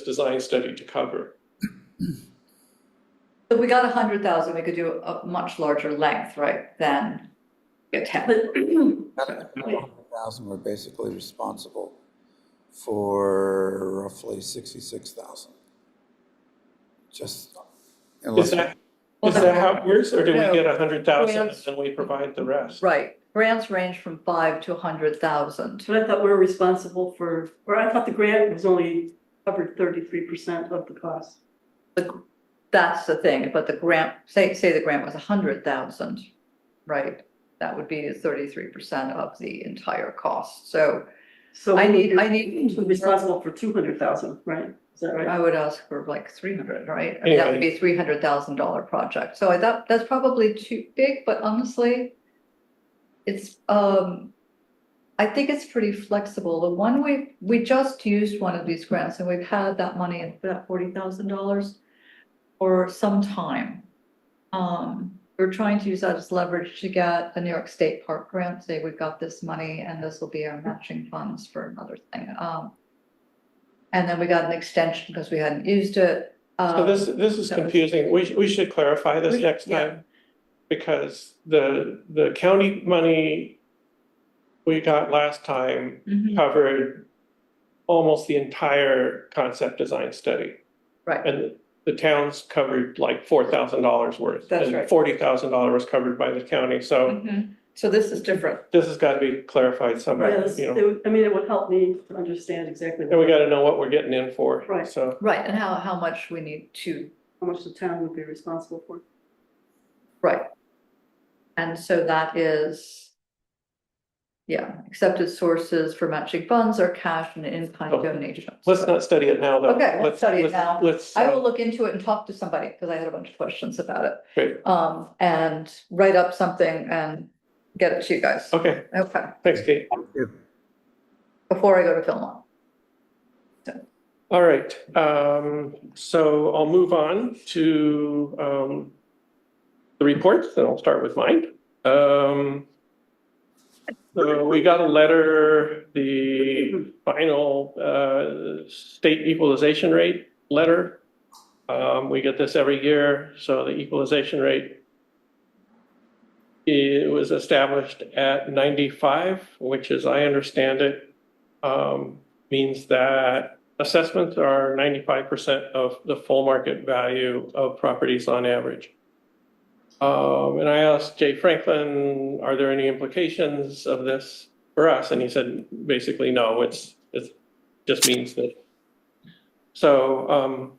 [SPEAKER 1] design study to cover.
[SPEAKER 4] if we got 100,000, we could do a much larger length, right? Than a 10.
[SPEAKER 6] But
[SPEAKER 5] 100,000, we're basically responsible for roughly 66,000. Just
[SPEAKER 1] Is that how it works, or do we
[SPEAKER 4] No.
[SPEAKER 1] get 100,000 and
[SPEAKER 4] Grants.
[SPEAKER 1] then we provide the rest?
[SPEAKER 4] Right. Grants range from 5 to 100,000.
[SPEAKER 6] I thought we were responsible for, or I thought the grant was only covered 33% of the cost.
[SPEAKER 4] That's the thing, but the grant, say the grant was 100,000, right? That would be 33% of the entire cost. So
[SPEAKER 6] So
[SPEAKER 4] I need
[SPEAKER 6] to be responsible for 200,000, right? Is that right?
[SPEAKER 4] I would ask for like 300, right? I mean, that would be a $300,000 project. So I thought that's probably too big, but honestly, it's, I think it's pretty flexible. The one we just used one of these grants and we've had that money, that $40,000 for some time. We're trying to use that as leverage to get a New York State Park grant, say we've got this money and this will be our matching funds for another thing. And then we got an extension because we hadn't used it.
[SPEAKER 1] So this is confusing. We should clarify this next
[SPEAKER 4] yeah.
[SPEAKER 1] time. Because the county money we got last time
[SPEAKER 4] Mhm.
[SPEAKER 1] covered almost the entire concept design study.
[SPEAKER 4] Right.
[SPEAKER 1] And the towns covered like $4,000 worth.
[SPEAKER 4] That's
[SPEAKER 1] and
[SPEAKER 4] right.
[SPEAKER 1] $40,000 was covered by the county, so
[SPEAKER 4] Mhm. So this is different.
[SPEAKER 1] this has got to be clarified somewhere,
[SPEAKER 6] Yes,
[SPEAKER 1] you know.
[SPEAKER 6] I mean, it would help me to understand exactly
[SPEAKER 1] And we got to know what we're getting in for.
[SPEAKER 6] Right.
[SPEAKER 1] So,
[SPEAKER 4] Right, and how much we need to,
[SPEAKER 6] how much the town would be responsible for.
[SPEAKER 4] right. And so that is, yeah, accepted sources for matching funds or cash and in-kind
[SPEAKER 1] Okay.
[SPEAKER 4] donations.
[SPEAKER 1] let's not study it now, though.
[SPEAKER 4] Okay, let's study it now.
[SPEAKER 1] Let's,
[SPEAKER 4] I will look into it and talk to somebody, because I had a bunch of questions about it.
[SPEAKER 1] great.
[SPEAKER 4] And write up something and get it to you guys.
[SPEAKER 1] Okay,
[SPEAKER 4] Okay,
[SPEAKER 1] thanks, Kate.
[SPEAKER 4] before I go to Philmont.
[SPEAKER 1] All right, so I'll move on to the reports, and I'll start with mine. So we got a letter, the final state equalization rate letter. We get this every year, so the equalization rate, it was established at 95, which, as I understand it, means that assessments are 95% of the full market value of properties on average. And I asked Jay Franklin, are there any implications of this for us? And he said, basically, no, it just means that. So,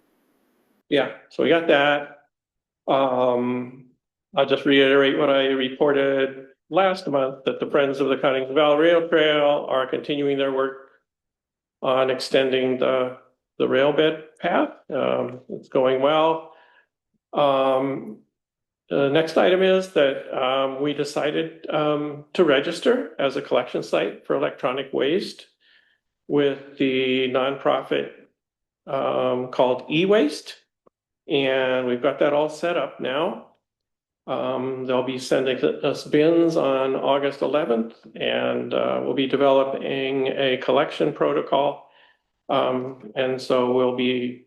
[SPEAKER 1] yeah, so we got that. I'll just reiterate what I reported last month, that the Friends of the Cottington Valley Rail Trail are continuing their work on extending the rail bed path. It's going well. The next item is that we decided to register as a collection site for electronic waste with the nonprofit called eWaste. And we've got that all set up now. They'll be sending us bins on August 11th, and we'll be developing a collection protocol. And so we'll be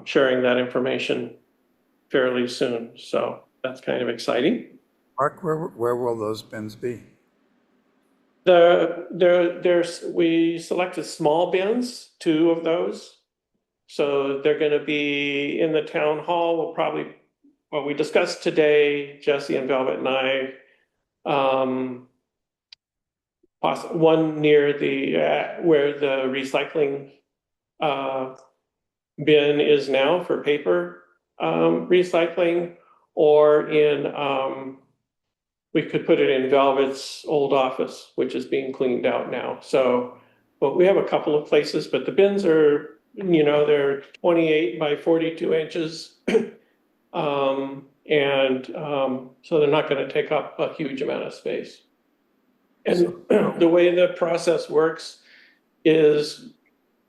[SPEAKER 1] sharing that information fairly soon. So that's kind of exciting.
[SPEAKER 5] Mark, where will those bins be?
[SPEAKER 1] We selected small bins, 2 of those. So they're going to be in the town hall. We'll probably, what we discussed today, Jesse and Velvet and I, one near the where the recycling bin is now for paper recycling, or in we could put it in Velvet's old office, which is being cleaned out now. So, but we have a couple of places, but the bins are, you know, they're 28 by 42 inches. So they're not going to take up a huge amount of space. And the way the process works is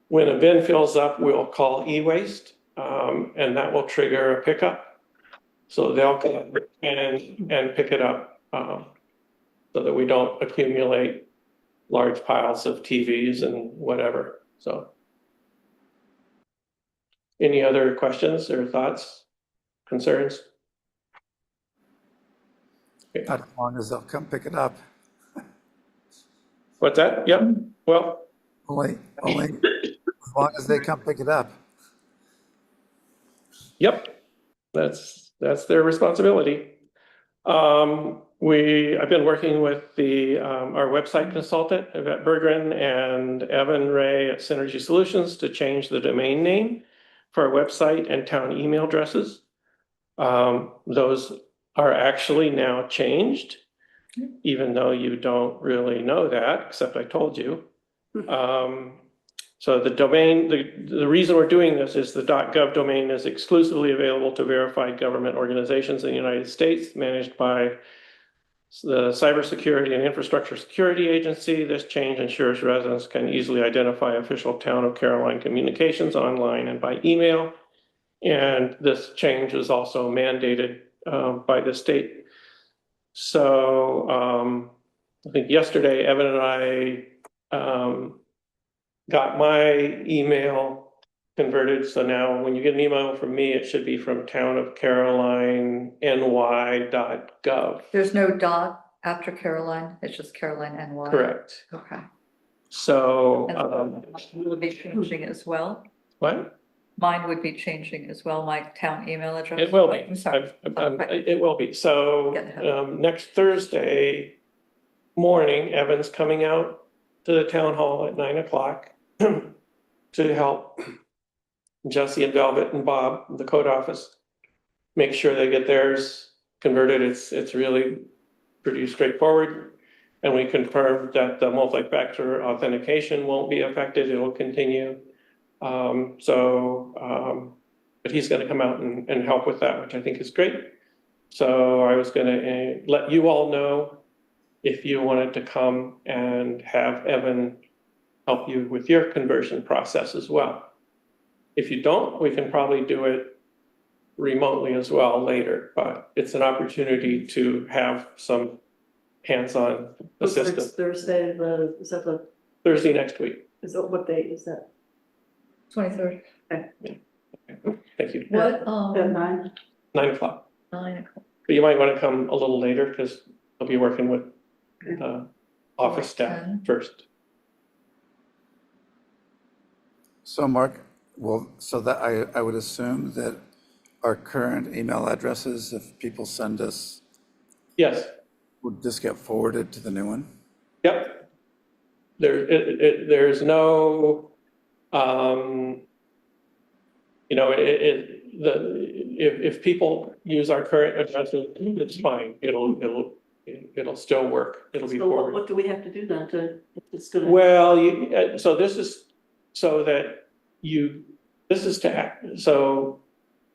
[SPEAKER 1] when a bin fills up, we'll call eWaste, and that will trigger a pickup. So they'll come and pick it up so that we don't accumulate large piles of TVs and whatever. So any other questions or thoughts, concerns?
[SPEAKER 5] Not as long as they'll come pick it up.
[SPEAKER 1] What's that? Yep. Well,
[SPEAKER 5] Only as long as they come pick it up.
[SPEAKER 1] yep. That's their responsibility. I've been working with our website consultant, Yvette Berggren, and Evan Ray at Synergy Solutions to change the domain name for our website and town email addresses. Those are actually now changed, even though you don't really know that, except I told you. So the domain, the reason we're doing this is the .gov domain is exclusively available to verified government organizations in the United States, managed by the Cybersecurity and Infrastructure Security Agency. This change ensures residents can easily identify official Town of Caroline communications online and by email. And this change is also mandated by the state. So I think yesterday, Evan and I got my email converted. So now when you get an email from me, it should be from townofcarolineny.gov.
[SPEAKER 4] There's no dot after Caroline, it's just Caroline NY.
[SPEAKER 1] Correct.
[SPEAKER 4] Okay.
[SPEAKER 1] So
[SPEAKER 4] And will be changing as well.
[SPEAKER 1] what?
[SPEAKER 4] Mine would be changing as well, my town email address.
[SPEAKER 1] It will be.
[SPEAKER 4] I'm sorry.
[SPEAKER 1] It will be. So
[SPEAKER 4] Get ahead.
[SPEAKER 1] next Thursday morning, Evan's coming out to the town hall at 9 o'clock to help Jesse and Velvet and Bob, the code office, make sure they get theirs converted. It's really pretty straightforward. And we confirmed that the multi-factor authentication won't be affected. It will continue. But he's going to come out and help with that, which I think is great. So I was going to let you all know if you wanted to come and have Evan help you with your conversion process as well. If you don't, we can probably do it remotely as well later, but it's an opportunity to have some hands-on
[SPEAKER 6] What's next
[SPEAKER 1] assistance.
[SPEAKER 6] Thursday, is that
[SPEAKER 1] Thursday next week.
[SPEAKER 6] what day is that?
[SPEAKER 4] 23rd.
[SPEAKER 1] Thank you.
[SPEAKER 4] What,
[SPEAKER 6] At 9?
[SPEAKER 1] 9 o'clock.
[SPEAKER 4] 9 o'clock?
[SPEAKER 1] But you might want to come a little later because I'll be working with office staff
[SPEAKER 4] 10.
[SPEAKER 1] first.
[SPEAKER 5] So Mark, well, so that I would assume that our current email addresses, if people send us,
[SPEAKER 1] Yes,
[SPEAKER 5] would this get forwarded to the new one?
[SPEAKER 1] yep. There's no, if people use our current addresses, it's fine. It'll still work. It'll be
[SPEAKER 6] So
[SPEAKER 1] forwarded.
[SPEAKER 6] what do we have to do then to, if it's gonna?
[SPEAKER 1] Well, so this is so that this is to act, so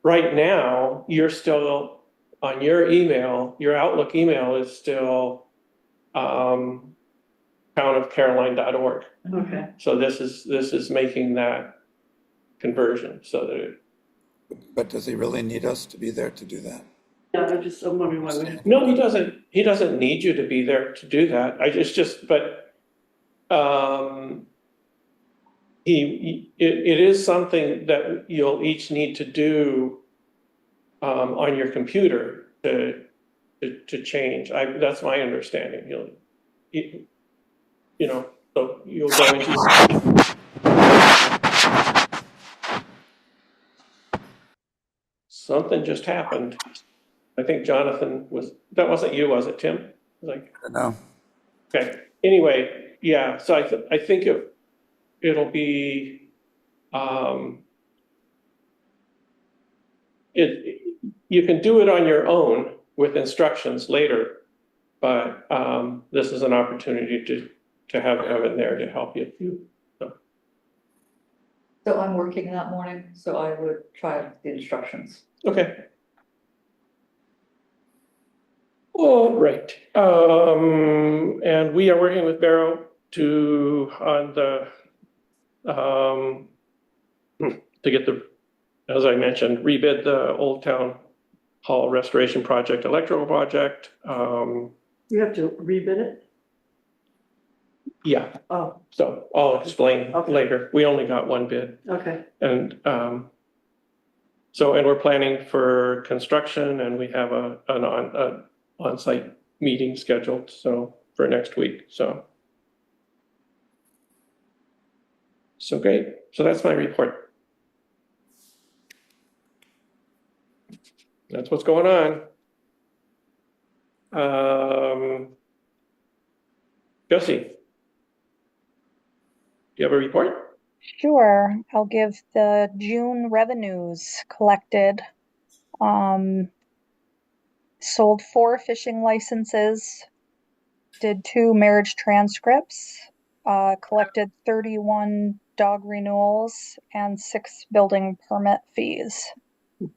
[SPEAKER 1] right now, you're still on your email, your Outlook email is still townofcaroline.org.
[SPEAKER 6] Okay,
[SPEAKER 1] So this is making that conversion so that
[SPEAKER 5] But does he really need us to be there to do that?
[SPEAKER 6] yeah, I'm wondering why we.
[SPEAKER 1] no, he doesn't need you to be there to do that. It is something that you'll each need to do on your computer to change. That's my understanding. So you'll go into. Something just happened. I think Jonathan that wasn't you, was it, Tim? Like,
[SPEAKER 5] No.
[SPEAKER 1] okay. Anyway, yeah. So I think it'll be you can do it on your own with instructions later, but this is an opportunity to have Evan there to help you.
[SPEAKER 4] So I'm working that morning, so I would try the instructions.
[SPEAKER 1] Okay. All right. And we are working with Barrow on the to get as I mentioned, rebid the Old Town Hall Restoration Project, electrical project.
[SPEAKER 6] You have to rebid it?
[SPEAKER 1] Yeah,
[SPEAKER 6] Oh,
[SPEAKER 1] so I'll explain
[SPEAKER 6] Okay.
[SPEAKER 1] later. We only got one bid.
[SPEAKER 6] okay,
[SPEAKER 1] And and we're planning for construction and we have an on-site meeting scheduled, so for next week, so. So great, so that's my report. That's what's going on. Josie, do you have a report?
[SPEAKER 2] Sure, I'll give the June revenues collected. Sold 4 fishing licenses, did 2 marriage transcripts, collected 31 dog renewals and 6 building permit fees.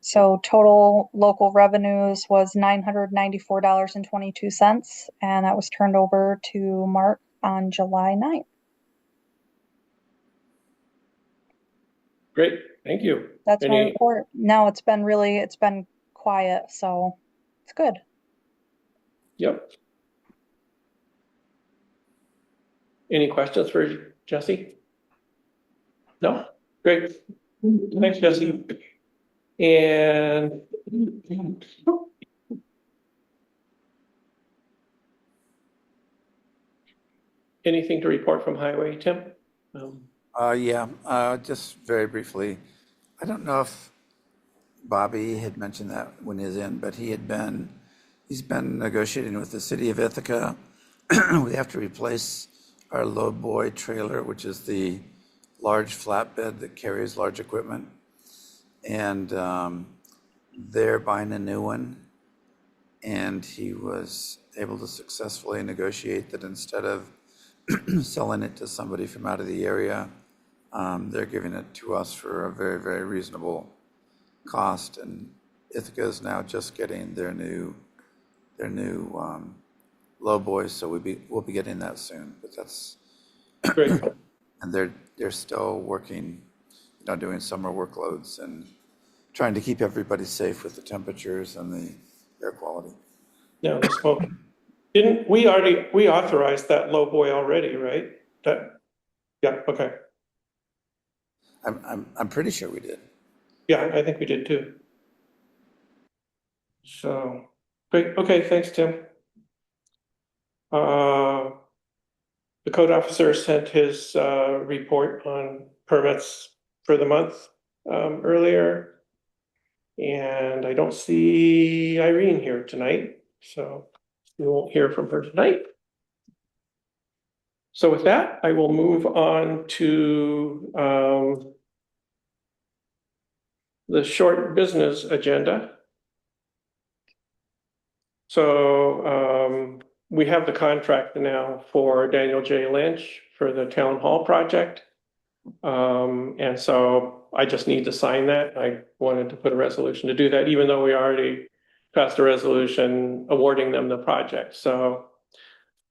[SPEAKER 2] So total local revenues was $994.22, and that was turned over to Mark on July 9th.
[SPEAKER 1] Great, thank you.
[SPEAKER 2] That's my report. Now it's been quiet, so it's good.
[SPEAKER 1] Yep. Any questions for Jesse? No? Great. Thanks, Jesse. And anything to report from Highway, Tim?
[SPEAKER 5] Just very briefly. I don't know if Bobby had mentioned that when he was in, but he's been negotiating with the city of Ithaca. We have to replace our lowboy trailer, which is the large flatbed that carries large equipment. And they're buying a new one. And he was able to successfully negotiate that instead of selling it to somebody from out of the area, they're giving it to us for a very, very reasonable cost. And Ithaca is now just getting their new lowboy, so we'll be getting that soon. But that's
[SPEAKER 1] Great.
[SPEAKER 5] And they're still working, doing summer workloads and trying to keep everybody safe with the temperatures and the air quality.
[SPEAKER 1] Yeah, the smoke. We authorized that low boy already, right? Yeah, okay.
[SPEAKER 5] I'm pretty sure we did.
[SPEAKER 1] Yeah, I think we did too. So, great. Okay, thanks, Tim. The code officer sent his report on permits for the month earlier. And I don't see Irene here tonight, so we won't hear from her tonight. So with that, I will move on to the short business agenda. So we have the contract now for Daniel J. Lynch for the town hall project. And so I just need to sign that. I wanted to put a resolution to do that, even though we already passed a resolution awarding them the project. So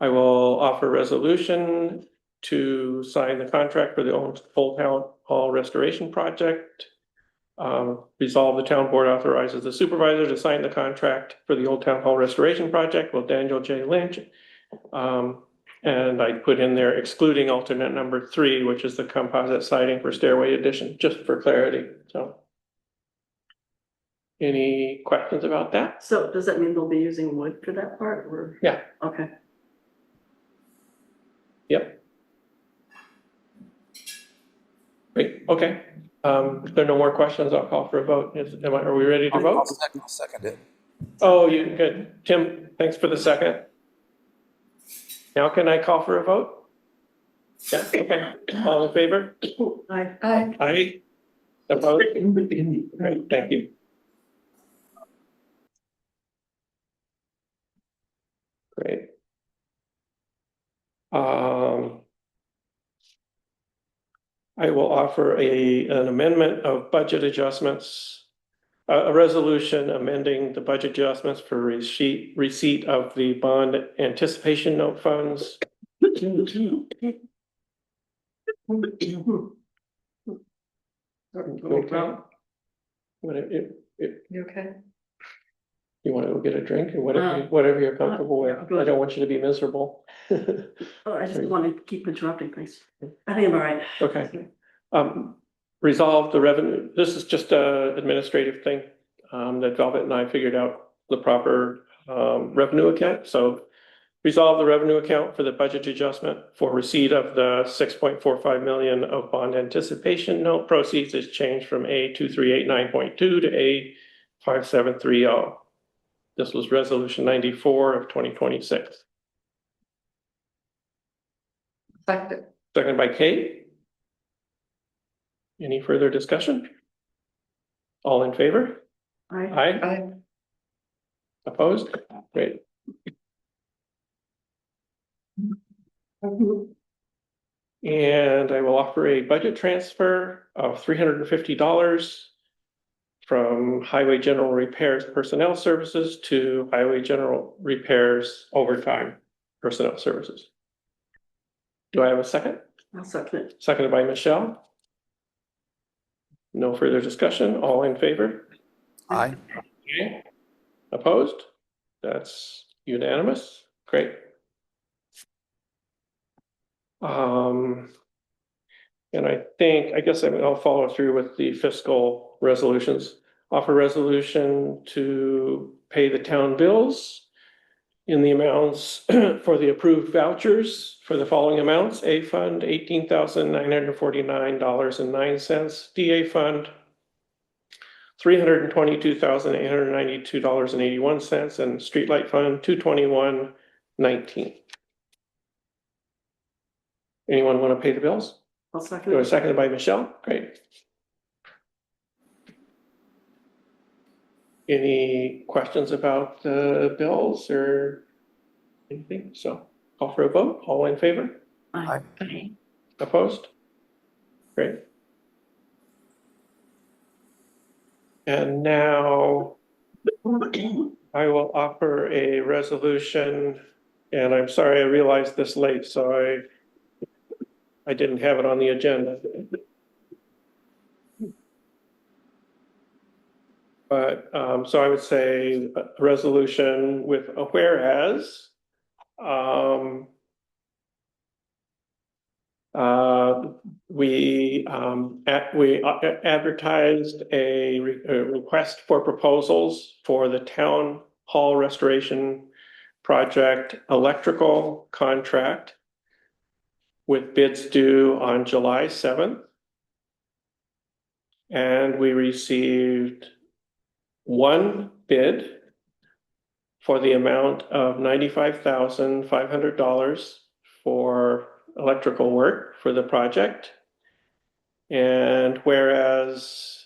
[SPEAKER 1] I will offer a resolution to sign the contract for the Old Town Hall Restoration Project. Resolve the town board authorizes the supervisor to sign the contract for the Old Town Hall Restoration Project with Daniel J. Lynch. And I put in there excluding alternate number 3, which is the composite siding for stairway addition, just for clarity. So any questions about that?
[SPEAKER 6] So does that mean they'll be using wood for that part or?
[SPEAKER 1] Yeah.
[SPEAKER 6] Okay.
[SPEAKER 1] Yep. Great. Okay. If there are no more questions, I'll call for a vote. Are we ready to vote?
[SPEAKER 5] I'll second it.
[SPEAKER 1] Oh, you good. Tim, thanks for the second. Now can I call for a vote? Yeah, okay. All in favor?
[SPEAKER 6] I,
[SPEAKER 1] Aye. Opposed? Great, thank you. Great. I will offer an amendment of budget adjustments, a resolution amending the budget adjustments for receipt of the bond anticipation note funds. Okay.
[SPEAKER 4] You okay?
[SPEAKER 1] You want to go get a drink or whatever you're comfortable with. I don't want you to be miserable.
[SPEAKER 6] oh, I just want to keep interrupting, please. I think I'm all right.
[SPEAKER 1] Okay. Resolve the revenue. This is just a administrative thing that Velvet and I figured out the proper revenue account. So resolve the revenue account for the budget adjustment for receipt of the 6.45 million of bond anticipation note proceeds is changed from A2389.2 to A5730. This was resolution 94 of 2026.
[SPEAKER 4] Second.
[SPEAKER 1] Seconded by Kate. Any further discussion? All in favor? Aye.
[SPEAKER 4] Aye.
[SPEAKER 1] Opposed? Great. And I will offer a budget transfer of $350 from Highway General Repairs Personnel Services to Highway General Repairs Overtime Personnel Services. Do I have a second?
[SPEAKER 6] I'll second it.
[SPEAKER 1] Seconded by Michelle. No further discussion. All in favor?
[SPEAKER 5] Aye.
[SPEAKER 1] Okay. Opposed? That's unanimous. Great. And I guess I'll follow through with the fiscal resolutions. Offer resolution to pay the town bills in the amounts for the approved vouchers for the following amounts: A fund, $18,949.09, DA fund, $322,892.81, and streetlight fund, $221.19. Anyone want to pay the bills?
[SPEAKER 6] I'll second
[SPEAKER 1] Or
[SPEAKER 6] it.
[SPEAKER 1] seconded by Michelle? Great. Any questions about the bills or anything? So call for a vote. All in favor?
[SPEAKER 6] Aye.
[SPEAKER 1] Opposed? Great. And now I will offer a resolution, and I'm sorry I realized this late, so I didn't have it on the agenda. But, so I would say a resolution with a whereas. We advertised a request for proposals for the town hall restoration project electrical contract with bids due on July 7th. And we received one bid for the amount of $95,500 for electrical work for the project. And whereas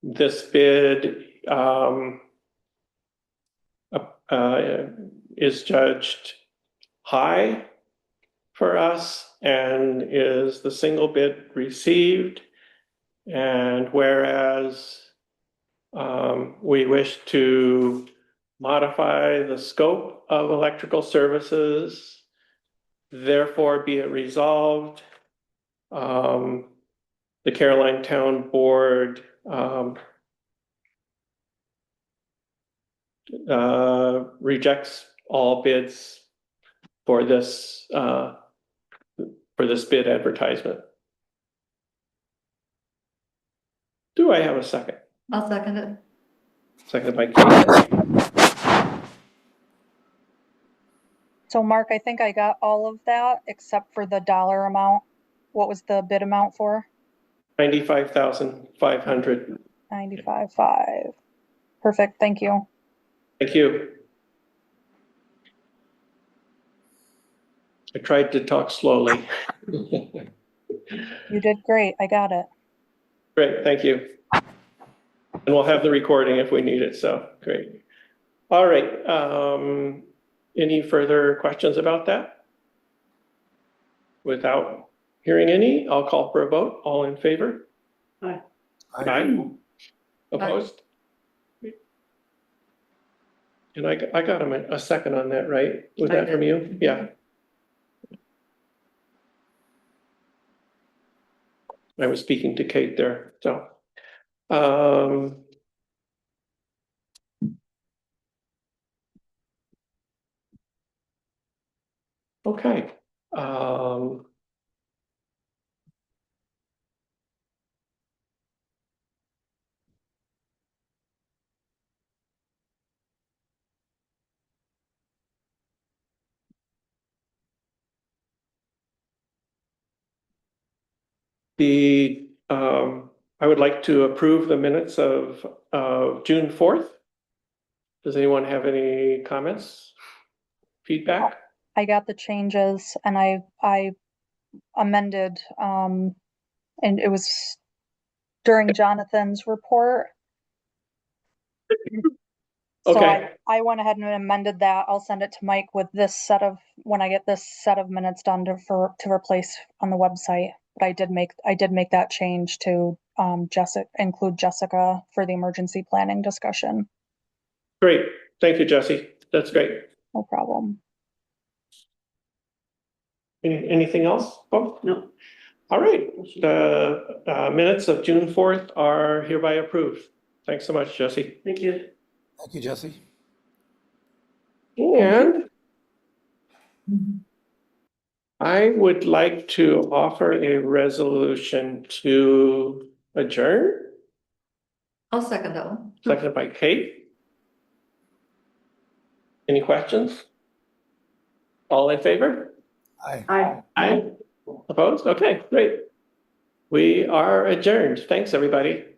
[SPEAKER 1] this bid is judged high for us and is the single bid received. And whereas we wish to modify the scope of electrical services, therefore be it resolved, the Caroline Town Board rejects all bids for this bid advertisement. Do I have a second?
[SPEAKER 4] I'll second it.
[SPEAKER 1] Seconded by Kate.
[SPEAKER 2] So Mark, I think I got all of that except for the dollar amount. What was the bid amount for?
[SPEAKER 1] $95,500.
[SPEAKER 2] 95.5. Perfect, thank you.
[SPEAKER 1] Thank you. I tried to talk slowly.
[SPEAKER 2] You did great, I got it.
[SPEAKER 1] Great, thank you. And we'll have the recording if we need it, so great. All right, any further questions about that? Without hearing any, I'll call for a vote. All in favor?
[SPEAKER 6] Aye.
[SPEAKER 1] Aye. Opposed? And I got a second on that, right? Was
[SPEAKER 4] I
[SPEAKER 1] that from
[SPEAKER 4] did.
[SPEAKER 1] you? Yeah. I was speaking to Kate there, so. Okay. I would like to approve the minutes of June 4th. Does anyone have any comments? Feedback?
[SPEAKER 2] I got the changes and I amended, and it was during Jonathan's report. So
[SPEAKER 1] Okay.
[SPEAKER 2] I went ahead and amended that. I'll send it to Mike with this set of, when I get this set of minutes done to replace on the website. But I did make that change to include Jessica for the emergency planning discussion.
[SPEAKER 1] Great. Thank you, Jesse. That's great.
[SPEAKER 2] No problem.
[SPEAKER 1] Anything else, Bob?
[SPEAKER 6] No.
[SPEAKER 1] All right. The minutes of June 4th are hereby approved. Thanks so much, Jesse.
[SPEAKER 6] Thank you.
[SPEAKER 5] Thank you, Jesse.
[SPEAKER 1] And I would like to offer a resolution to adjourn,
[SPEAKER 4] I'll second that one.
[SPEAKER 1] seconded by Kate. Any questions? All in favor?
[SPEAKER 5] Aye.
[SPEAKER 6] Aye.
[SPEAKER 1] Aye. Opposed? Okay, great. We are adjourned. Thanks, everybody.